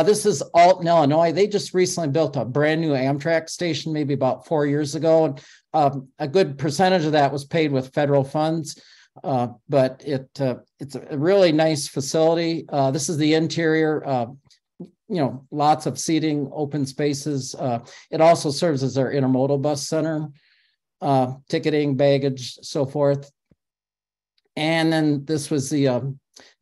This is Alton, Illinois. They just recently built a brand new Amtrak station, maybe about 4 years ago. A good percentage of that was paid with federal funds. But it's a really nice facility. This is the interior, lots of seating, open spaces. It also serves as our intermodal bus center. ticketing, baggage, so forth. And then this was the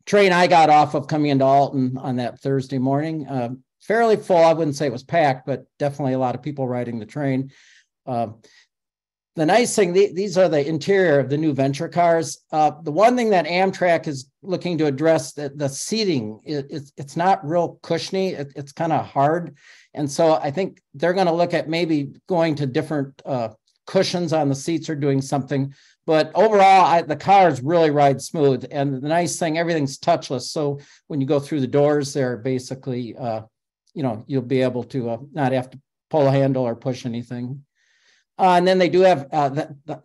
train I got off of coming into Alton on that Thursday morning. Fairly full. I wouldn't say it was packed, but definitely a lot of people riding the train. The nice thing, these are the interior of the new venture cars. The one thing that Amtrak is looking to address, the seating, it's not real cushiony. It's kind of hard. And so I think they're going to look at maybe going to different cushions on the seats or doing something. But overall, the cars really ride smooth. And the nice thing, everything's touchless. So when you go through the doors, they're basically, you'll be able to not have to pull a handle or push anything. And then they do have,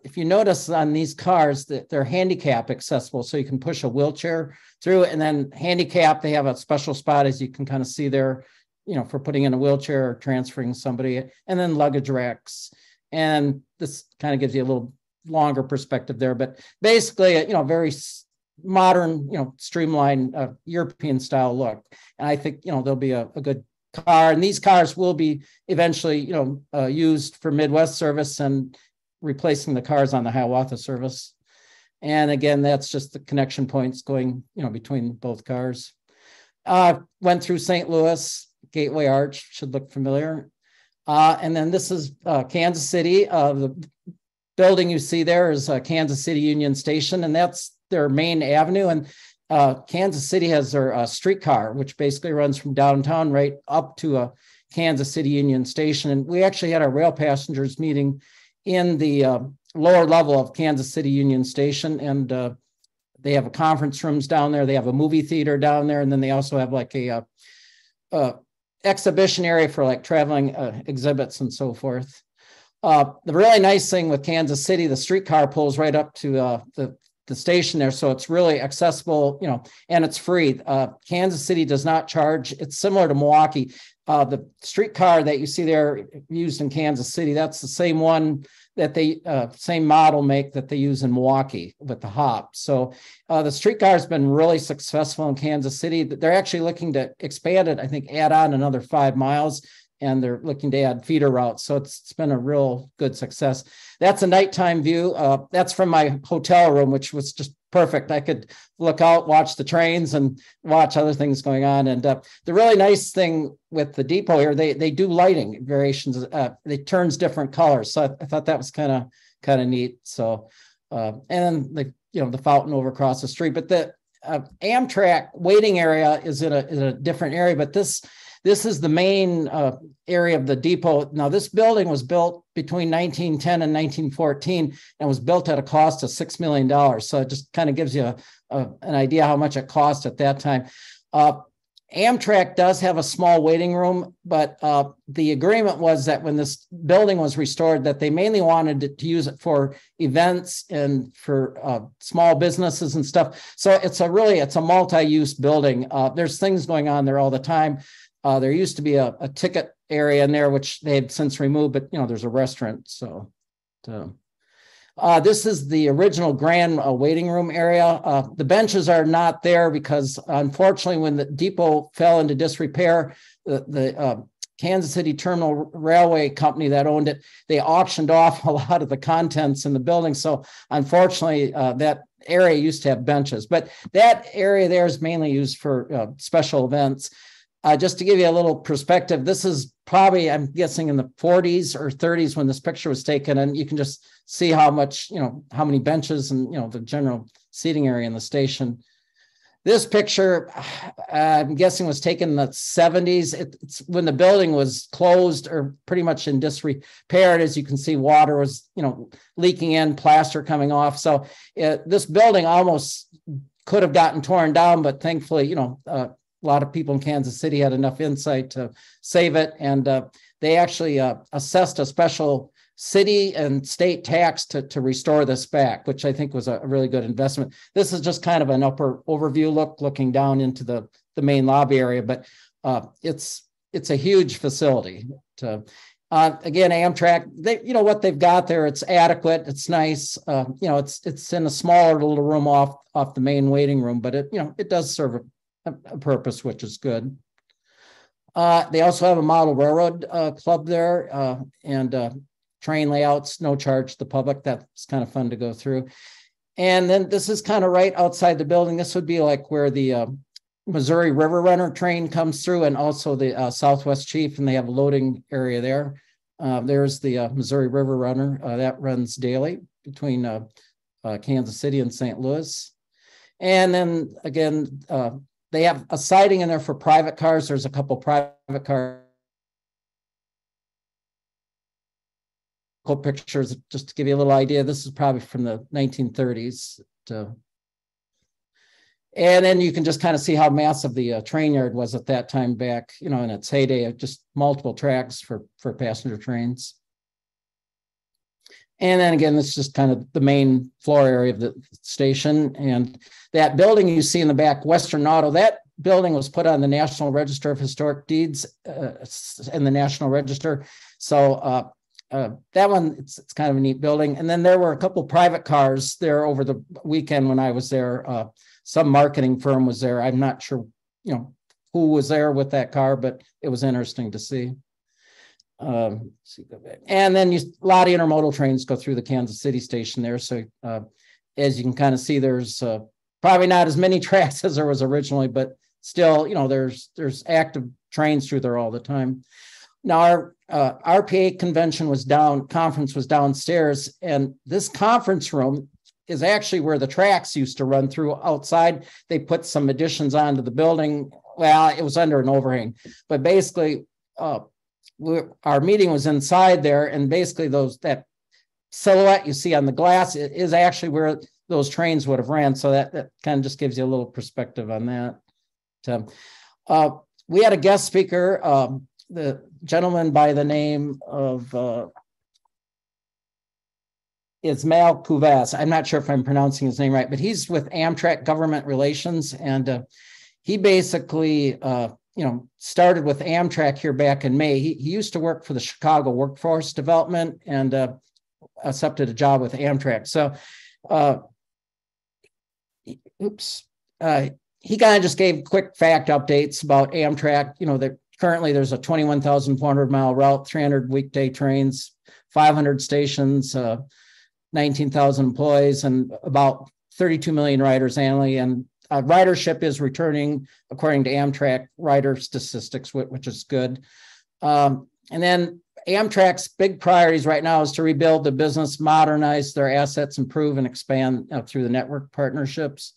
if you notice on these cars, that they're handicap accessible. So you can push a wheelchair through it. And then handicap, they have a special spot, as you can kind of see there, for putting in a wheelchair or transferring somebody. And then luggage racks. And this kind of gives you a little longer perspective there. But basically, very modern, streamlined European style look. And I think, there'll be a good car, and these cars will be eventually, used for Midwest service and replacing the cars on the Hiawatha service. And again, that's just the connection points going, between both cars. Went through St. Louis, Gateway Arch, should look familiar. And then this is Kansas City. The building you see there is Kansas City Union Station, and that's their main avenue. And Kansas City has their streetcar, which basically runs from downtown right up to Kansas City Union Station. And we actually had our rail passengers meeting in the lower level of Kansas City Union Station. And they have a conference rooms down there. They have a movie theater down there. And then they also have like a exhibition area for like traveling exhibits and so forth. The really nice thing with Kansas City, the streetcar pulls right up to the station there. So it's really accessible, and it's free. Kansas City does not charge. It's similar to Milwaukee. The streetcar that you see there used in Kansas City, that's the same one that they, same model make that they use in Milwaukee with the hop. So the streetcar has been really successful in Kansas City. They're actually looking to expand it, I think, add on another 5 miles. And they're looking to add feeder routes. So it's been a real good success. That's a nighttime view. That's from my hotel room, which was just perfect. I could look out, watch the trains, and watch other things going on. And the really nice thing with the depot here, they do lighting variations. It turns different colors. So I thought that was kind of neat. So and the fountain over across the street. But the Amtrak waiting area is in a different area. But this is the main area of the depot. Now, this building was built between 1910 and 1914 and was built at a cost of $6 million. So it just kind of gives you an idea how much it cost at that time. Amtrak does have a small waiting room, but the agreement was that when this building was restored, that they mainly wanted to use it for events and for small businesses and stuff. So it's a multi-use building. There's things going on there all the time. There used to be a ticket area in there, which they had since removed, but there's a restaurant. So this is the original grand waiting room area. The benches are not there because, unfortunately, when the depot fell into disrepair, the Kansas City Terminal Railway Company that owned it, they auctioned off a lot of the contents in the building. So unfortunately, that area used to have benches, but that area there is mainly used for special events. Just to give you a little perspective, this is probably, I'm guessing, in the 40s or 30s when this picture was taken, and you can just see how much, how many benches and, the general seating area in the station. This picture, I'm guessing, was taken in the 70s. It's when the building was closed or pretty much in disrepair. As you can see, water was, leaking in, plaster coming off. So this building almost could have gotten torn down, but thankfully, a lot of people in Kansas City had enough insight to save it. And they actually assessed a special city and state tax to restore this back, which I think was a really good investment. This is just kind of an upper overview looking down into the main lobby area, but it's a huge facility. Again, Amtrak, what they've got there, it's adequate, it's nice. It's in a smaller little room off the main waiting room, but it does serve a purpose, which is good. They also have a model railroad club there, and train layouts, no charge to the public. That's kind of fun to go through. And then this is kind of right outside the building. This would be like where the Missouri River Runner train comes through, and also the Southwest Chief, and they have a loading area there. There's the Missouri River Runner that runs daily between Kansas City and St. Louis. And then again, they have a siding in there for private cars. There's a couple private car pictures just to give you a little idea. This is probably from the 1930s. And then you can just kind of see how massive the train yard was at that time back, in its heyday of just multiple tracks for passenger trains. And then again, this is just kind of the main floor area of the station. And that building you see in the back, Western Auto, that building was put on the National Register of Historic Deeds in the National Register. So that one, it's kind of a neat building. And then there were a couple private cars there over the weekend when I was there. Some marketing firm was there. I'm not sure, who was there with that car, but it was interesting to see. And then a lot of intermodal trains go through the Kansas City station there. So as you can kind of see, there's probably not as many tracks as there was originally, but still, there's active trains through there all the time. Now our RPA conference was downstairs, and this conference room is actually where the tracks used to run through that. They put some additions onto the building. Well, it was under an overhang, but basically our meeting was inside there, and basically that silhouette you see on the glass is actually where those trains would have ran. So that kind of just gives you a little perspective on that. We had a guest speaker, the gentleman by the name of Ismail Kuvas. I'm not sure if I'm pronouncing his name right, but he's with Amtrak Government Relations, and he basically started with Amtrak here back in May. He used to work for the Chicago Workforce Development and accepted a job with Amtrak. So, he kind of just gave quick fact updates about Amtrak. That currently there's a 21,400 mile route, 300 weekday trains, 500 stations, 19,000 employees, and about 32 million riders annually. And ridership is returning according to Amtrak rider statistics, which is good. And then Amtrak's big priorities right now is to rebuild the business, modernize their assets, improve and expand through the network partnerships.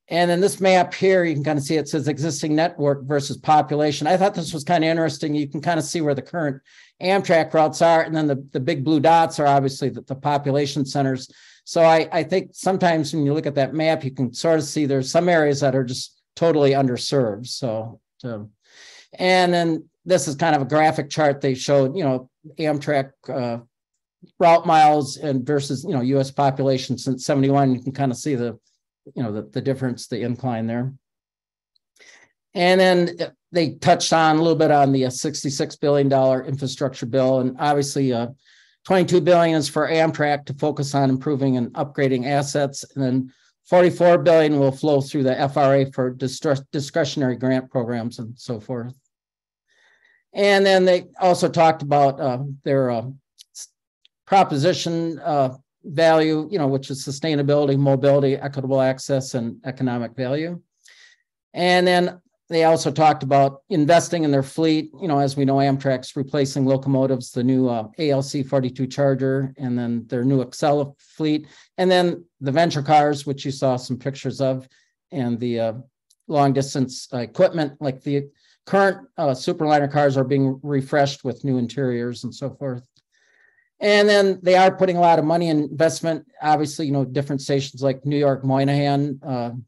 And then this map here, you can kind of see it says existing network versus population. I thought this was kind of interesting. You can kind of see where the current Amtrak routes are, and then the big blue dots are obviously the population centers. So I think sometimes when you look at that map, you can sort of see there's some areas that are just totally underserved. So and then this is kind of a graphic chart they showed, Amtrak route miles and versus, U.S. population since 71. You can kind of see the difference, the incline there. And then they touched on a little bit on the $66 billion infrastructure bill. And obviously $22 billion is for Amtrak to focus on improving and upgrading assets. And then $44 billion will flow through the FRA for discretionary grant programs and so forth. And then they also talked about their proposition value, which is sustainability, mobility, equitable access, and economic value. And then they also talked about investing in their fleet. As we know, Amtrak's replacing locomotives, the new ALC 42 Charger, and then their new Excel fleet, and then the venture cars, which you saw some pictures of, and the long distance equipment, like the current Superliner cars are being refreshed with new interiors and so forth. And then they are putting a lot of money in investment, obviously, different stations like New York Moynihan,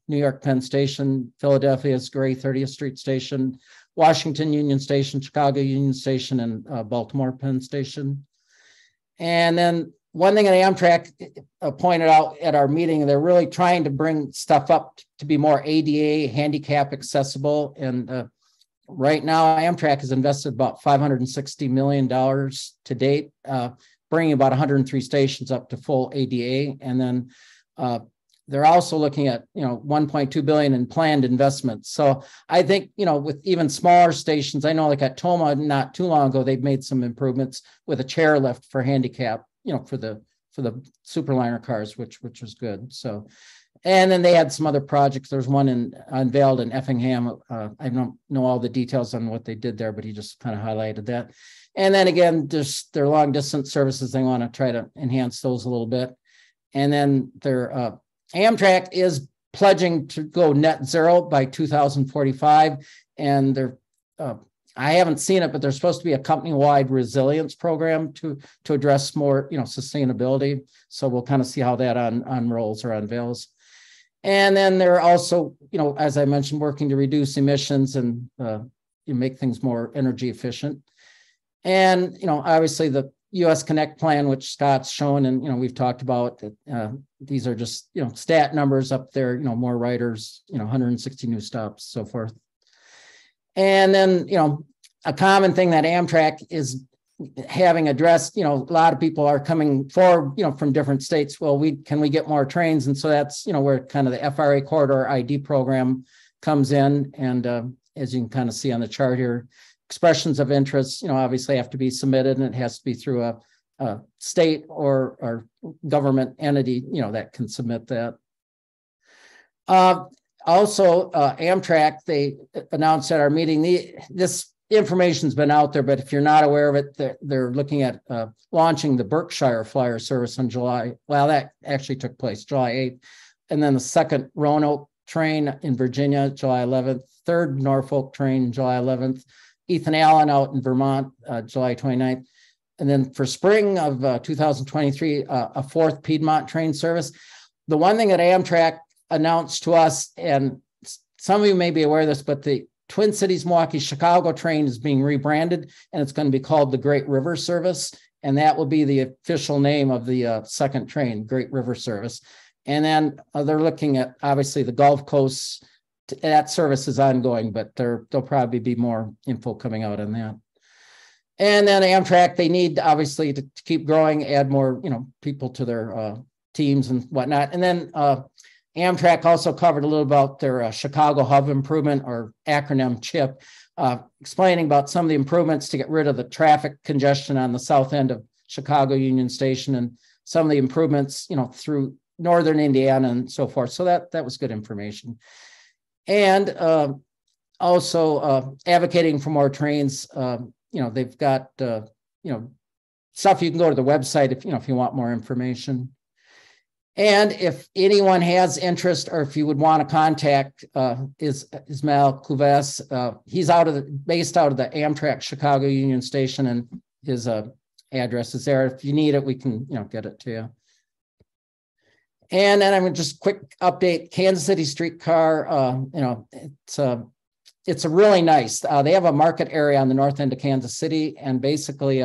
New York Penn Station, Philadelphia's Gray 30th Street Station, Washington Union Station, Chicago Union Station, and Baltimore Penn Station. And then one thing that Amtrak pointed out at our meeting, they're really trying to bring stuff up to be more ADA, handicap accessible. And right now, Amtrak has invested about $560 million to date, bringing about 103 stations up to full ADA. And then they're also looking at, 1.2 billion in planned investments. So I think, with even smaller stations, I know like at Toma, not too long ago, they've made some improvements with a chairlift for handicap, for the Superliner cars, which was good. So, and then they had some other projects. There's one unveiled in Effingham. I don't know all the details on what they did there, but he just kind of highlighted that. And then again, just their long distance services, they want to try to enhance those a little bit. And then their Amtrak is pledging to go net zero by 2045. And they're, I haven't seen it, but there's supposed to be a company-wide resilience program to address more, sustainability. So we'll kind of see how that unrolls or unveils. And then they're also, as I mentioned, working to reduce emissions and make things more energy efficient. And, obviously the US Connect plan, which Scott's shown, and, we've talked about that. These are just, stat numbers up there, more riders, 160 new stops, so forth. And then, a common thing that Amtrak is having addressed, a lot of people are coming forward, from different states. Well, can we get more trains? And so that's, where kind of the FRA corridor ID program comes in. And as you can kind of see on the chart here, expressions of interest, obviously have to be submitted, and it has to be through a state or government entity, that can submit that. Also, Amtrak, they announced at our meeting, this information's been out there, but if you're not aware of it, they're looking at launching the Berkshire Flyer service on that actually took place July 8th. And then the second Roanoke train in Virginia, July 11th, third Norfolk train, July 11th, Ethan Allen out in Vermont, July 29th. And then for spring of 2023, a fourth Piedmont train service. The one thing that Amtrak announced to us, and some of you may be aware of this, but the Twin Cities, Milwaukee, Chicago train is being rebranded, and it's going to be called the Great River Service. And that will be the official name of the second train, Great River Service. And then they're looking at, obviously, the Gulf Coast. That service is ongoing, but there'll probably be more info coming out on that. And then Amtrak, they need, obviously, to keep growing, add more, people to their teams and whatnot. And then Amtrak also covered a little about their Chicago Hub Improvement, or acronym CHIP, explaining about some of the improvements to get rid of the traffic congestion on the south end of Chicago Union Station, and some of the improvements, through northern Indiana and so forth. So that was good information. And also advocating for more trains. They've got stuff you can go to the website if you want more information. And if anyone has interest, or if you would want to contact Ismail Kouves, he's based out of the Amtrak Chicago Union Station, and his address is there. If you need it, we can get it to you. And then I'm just quick update. Kansas City streetcar, it's a really nice. They have a market area on the north end of Kansas City, and basically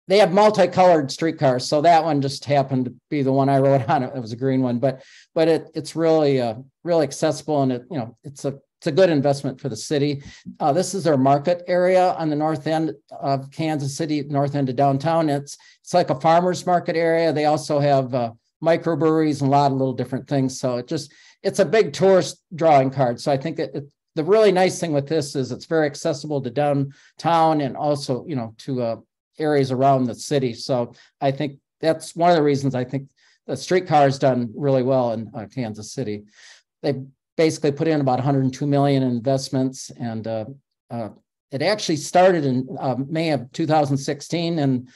they have multicolored streetcars. So that one just happened to be the one I rode on. It was a green one, but it's really really accessible, and it's a good investment for the city. This is their market area on the north end of Kansas City, north end of downtown. It's like a farmer's market area. They also have microbreweries and a lot of little different things. So it's a big tourist drawing card. So I think the really nice thing with this is it's very accessible to downtown, and also, to areas around the city. So I think that's one of the reasons I think the streetcar has done really well in Kansas City. They basically put in about 102 million in investments, and it actually started in May of 2016, and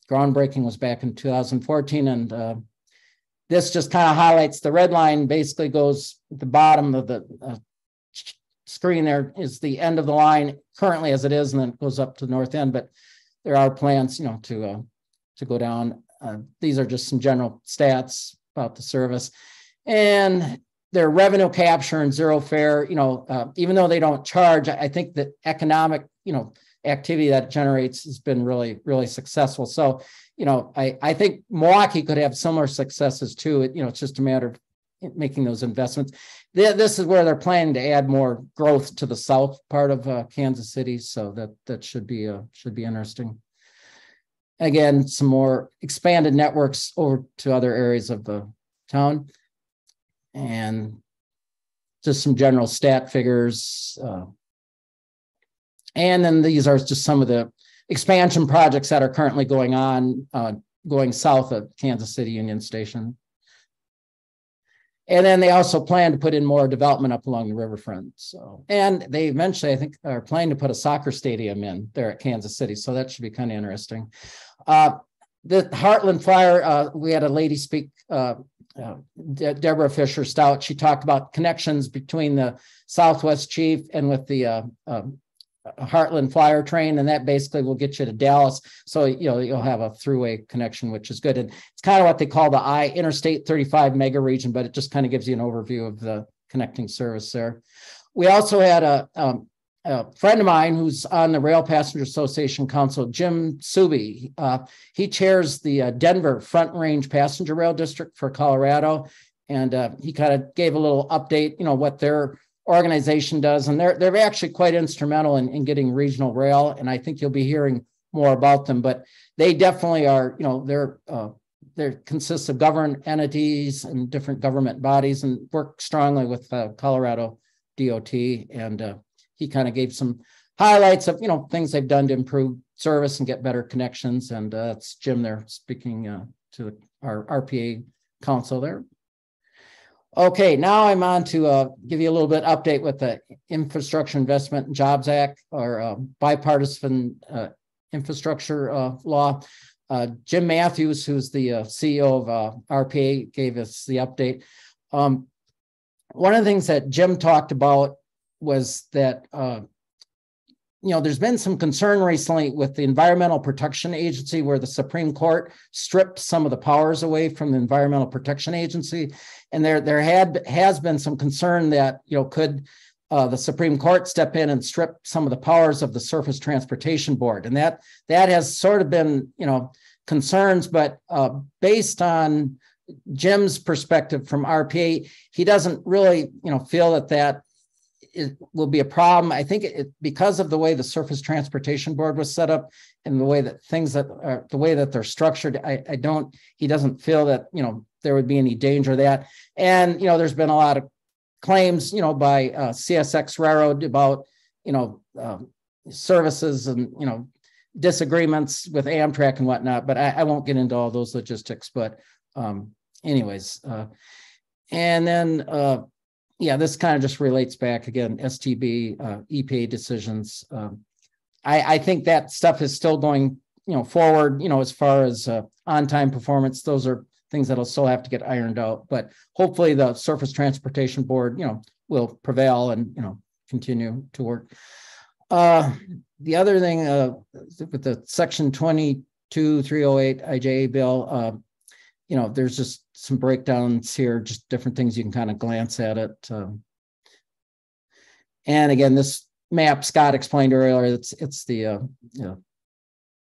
groundbreaking was back in 2014. And this just kind of highlights the red line. Basically goes at the bottom of the screen. There is the end of the line currently as it is, and then it goes up to the north end. But there are plans, to go down. These are just some general stats about the service, and their revenue capture and zero fare. Even though they don't charge, I think that economic, activity that it generates has been really, really successful. So, I think Milwaukee could have similar successes too. It's just a matter of making those investments. This is where they're planning to add more growth to the south part of Kansas City. So that should be interesting. Again, some more expanded networks over to other areas of the town. and just some general stat figures. And then these are just some of the expansion projects that are currently going on, going south of Kansas City Union Station. And then they also plan to put in more development up along the riverfront. So, and they eventually, I think, are planning to put a soccer stadium in there at Kansas City. So that should be kind of interesting. The Heartland Flyer, we had a lady speak, Deborah Fisher Stout. She talked about connections between the Southwest Chief and with the Heartland Flyer train, and that basically will get you to Dallas. So you'll have a throughway connection, which is good. And it's kind of what they call the Interstate 35 mega region, but it just kind of gives you an overview of the connecting service there. We also had a friend of mine who's on the Rail Passenger Association Council, Jim Suby. He chairs the Denver Front Range Passenger Rail District for Colorado, and he kind of gave a little update, what their organization does, and they're actually quite instrumental in getting regional rail, and I think you'll be hearing more about them. But they definitely are, they consist of government entities and different government bodies, and work strongly with Colorado DOT. And he kind of gave some highlights of things they've done to improve service and get better connections. And that's Jim there speaking to our RPA council there. Okay, now I'm on to give you a little bit update with the Infrastructure Investment and Jobs Act, or bipartisan infrastructure law. Jim Matthews, who's the CEO of RPA, gave us the update. One of the things that Jim talked about was that there's been some concern recently with the Environmental Protection Agency, where the Supreme Court stripped some of the powers away from the Environmental Protection Agency. And there has been some concern that, could the Supreme Court step in and strip some of the powers of the Surface Transportation Board. And that has sort of been, concerns, but based on Jim's perspective from RPA, he doesn't really, feel that it will be a problem. I think because of the way the Surface Transportation Board was set up and the way that they're structured, he doesn't feel that, there would be any danger of that. And, there's been a lot of claims, by CSX Railroad about, services and, disagreements with Amtrak and whatnot, but I won't get into all those logistics. But anyways, and then, this kind of just relates back again, STB, EPA decisions. I think that stuff is still going, forward, as far as on-time performance. Those are things that'll still have to get ironed out, but hopefully the Surface Transportation Board, will prevail and, continue to work. The other thing with the Section 22308 IJA bill, there's just some breakdowns here, just different things you can kind of glance at it. And again, this map Scott explained earlier, it's the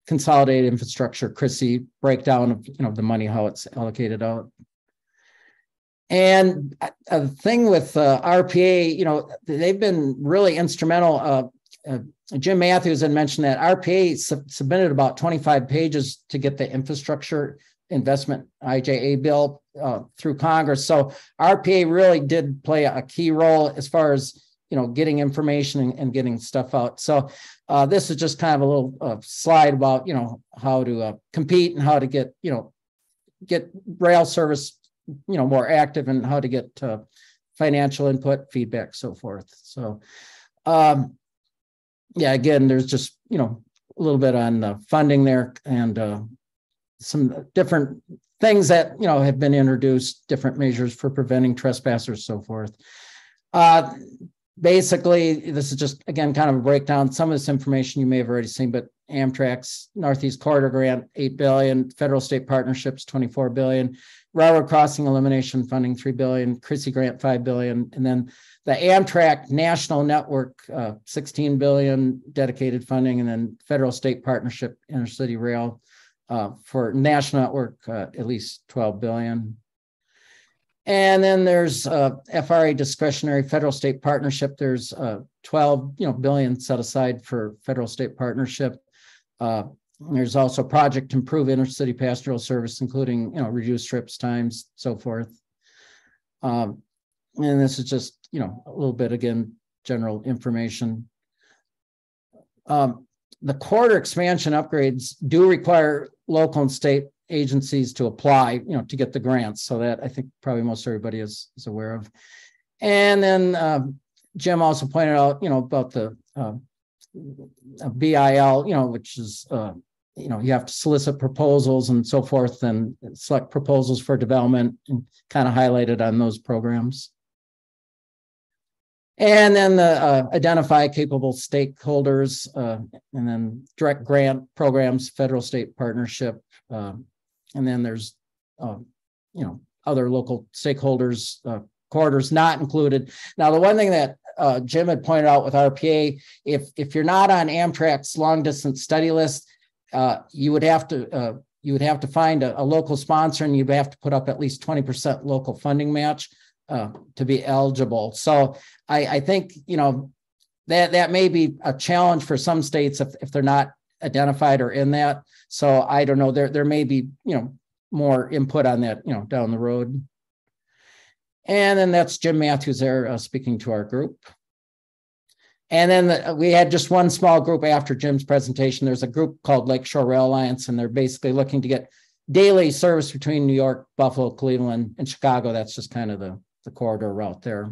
consolidated infrastructure, CRISI breakdown of the money, how it's allocated out. And a thing with RPA, they've been really instrumental. Jim Matthews had mentioned that RPA submitted about 25 pages to get the infrastructure investment IJA bill through Congress. So RPA really did play a key role as far as, getting information and getting stuff out. So this is just kind of a little slide about, how to compete and how to get rail service, more active, and how to get financial input, feedback, so forth. So, again, there's just, a little bit on funding there, and some different things that, have been introduced, different measures for preventing trespassers, so forth. Basically, this is just, again, kind of a breakdown. Some of this information you may have already seen, but Amtrak's Northeast Corridor Grant, $8 billion, federal state partnerships, $24 billion, railroad crossing elimination funding, $3 billion, CRISI grant, $5 billion, and then the Amtrak National Network, $16 billion dedicated funding, and then federal state partnership, intercity rail, for national network, at least $12 billion. And then there's FRA discretionary federal state partnership. There's $12 billion set aside for federal state partnership. There's also project to improve intercity pastoral service, including reduced trips times, so forth. And this is just, you know, a little bit, again, general information. The corridor expansion upgrades do require local and state agencies to apply, you know, to get the grants. So that I think probably most everybody is aware of. And then Jim also pointed out, you know, about the BIL, you know, which is, you know, you have to solicit proposals and so forth and select proposals for development, and kind of highlighted on those programs. And then the identify capable stakeholders, and then direct grant programs, federal state partnership. And then there's, you know, other local stakeholders, corridors not included. Now, the one thing that Jim had pointed out with RPA, if you're not on Amtrak's long distance study list, you would have to find a local sponsor, and you'd have to put up at least 20% local funding match to be eligible. So I think, you know, that may be a challenge for some states if they're not identified or in that. So I don't know, there may be, you know, more input on that, you know, down the road. And then that's Jim Matthews there speaking to our group. And then we had just one small group after Jim's presentation. There's a group called Lakeshore Rail Alliance, and they're basically looking to get daily service between New York, Buffalo, Cleveland, and Chicago. That's just kind of the corridor route there.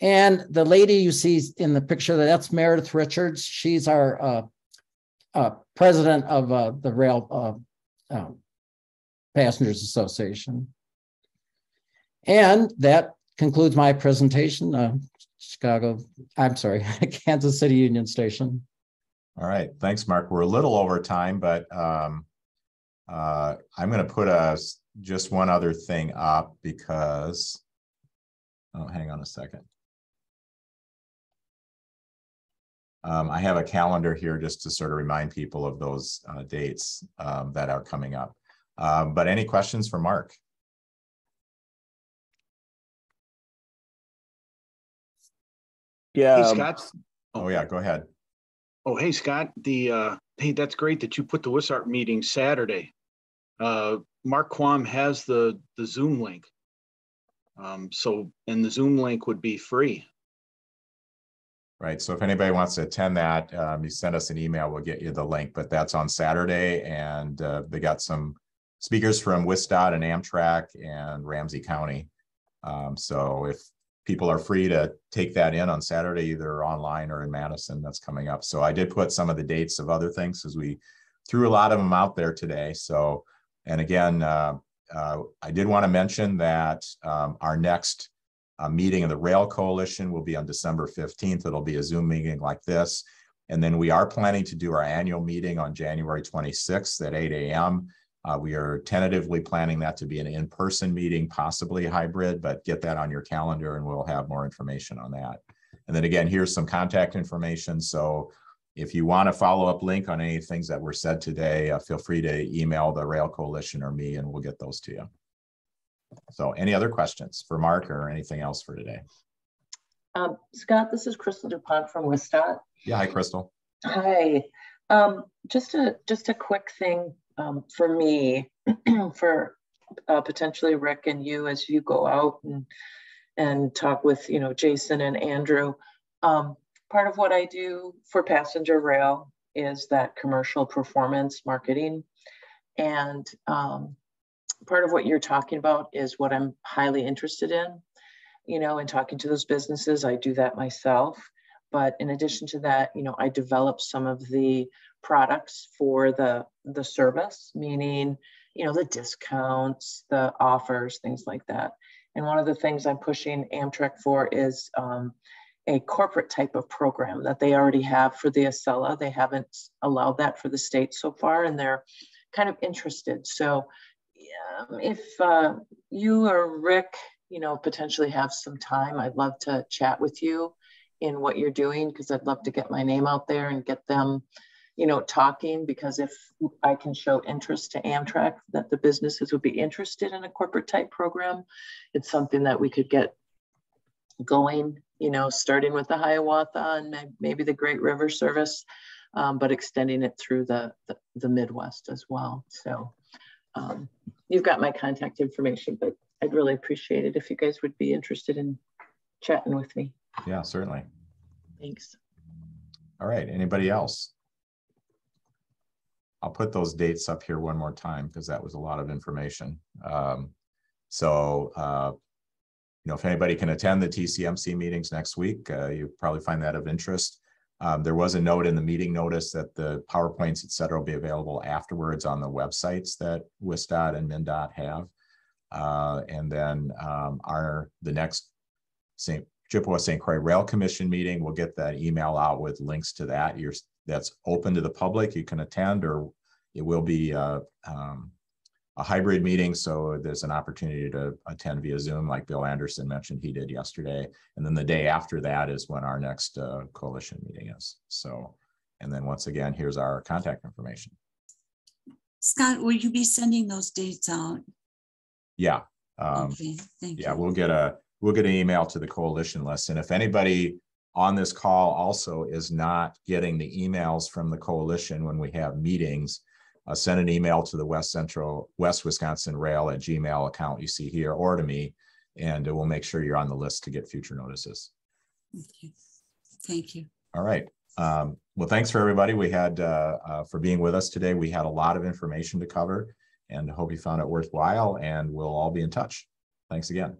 And the lady you see in the picture, that's Meredith Richards. She's our president of the Rail Passengers Association. And that concludes my presentation. Kansas City Union Station. All right, thanks, Mark. We're a little over time, but I'm going to put just one other thing up because, oh, hang on a second. I have a calendar here just to sort of remind people of those dates that are coming up. But any questions for Mark? Yeah. Hey, Scott. Oh yeah, go ahead. Oh, hey, Scott. Hey, that's great that you put the WISART meeting Saturday. Mark Quam has the Zoom link. And the Zoom link would be free. Right. So if anybody wants to attend that, you send us an email, we'll get you the link. But that's on Saturday, and they got some speakers from WISDOT and Amtrak and Ramsey County. So if people are free to take that in on Saturday, either online or in Madison, that's coming up. So I did put some of the dates of other things because we threw a lot of them out there today. So, and again, I did want to mention that our next meeting of the Rail Coalition will be on December 15th. It'll be a Zoom meeting like this. And then we are planning to do our annual meeting on January 26th at 8 a.m. We are tentatively planning that to be an in-person meeting, possibly hybrid, but get that on your calendar and we'll have more information on that. And then again, here's some contact information. So if you want a follow-up link on any things that were said today, feel free to email the Rail Coalition or me and we'll get those to you. So any other questions for Mark or anything else for today? Scott, this is Crystal DuPont from WISDOT. Yeah, hi, Crystal. Hi. Just a quick thing for me, for potentially Rick and you as you go out and talk with, you know, Jason and Andrew. Part of what I do for passenger rail is that commercial performance marketing. And part of what you're talking about is what I'm highly interested in, you know, and talking to those businesses. I do that myself. But in addition to that, you know, I develop some of the products for the service, meaning, you know, the discounts, the offers, things like that. And one of the things I'm pushing Amtrak for is a corporate type of program that they already have for the Acela. They haven't allowed that for the state so far, and they're kind of interested. So if you or Rick, you know, potentially have some time, I'd love to chat with you in what you're doing, because I'd love to get my name out there and get them, you know, talking, because if I can show interest to Amtrak that the businesses would be interested in a corporate type program, it's something that we could get going, you know, starting with the Hiawatha and maybe the Great River service, but extending it through the Midwest as well. So you've got my contact information, but I'd really appreciate it if you guys would be interested in chatting with me. Yeah, certainly. Thanks. All right, anybody else? I'll put those dates up here one more time because that was a lot of information. You know, if anybody can attend the TCMC meetings next week, you probably find that of interest. There was a note in the meeting notice that the PowerPoints, et cetera, will be available afterwards on the websites that WSDOT and MnDOT have. And then the next Chippewa St. Croix Rail Commission meeting, we'll get that email out with links to that. That's open to the public. You can attend, or it will be a hybrid meeting. So there's an opportunity to attend via Zoom, like Bill Anderson mentioned he did yesterday. And then the day after that is when our next coalition meeting is. So, and then once again, here's our contact information. Scott, will you be sending those dates out? Yeah. Okay, thank you. We'll get an email to the coalition list. And if anybody on this call also is not getting the emails from the coalition when we have meetings, send an email to the West Wisconsin Rail at Gmail account you see here, or to me, and we'll make sure you're on the list to get future notices. Okay. Thank you. All right. Well, thanks for everybody. We had for being with us today. We had a lot of information to cover, and hope you found it worthwhile, and we'll all be in touch. Thanks again.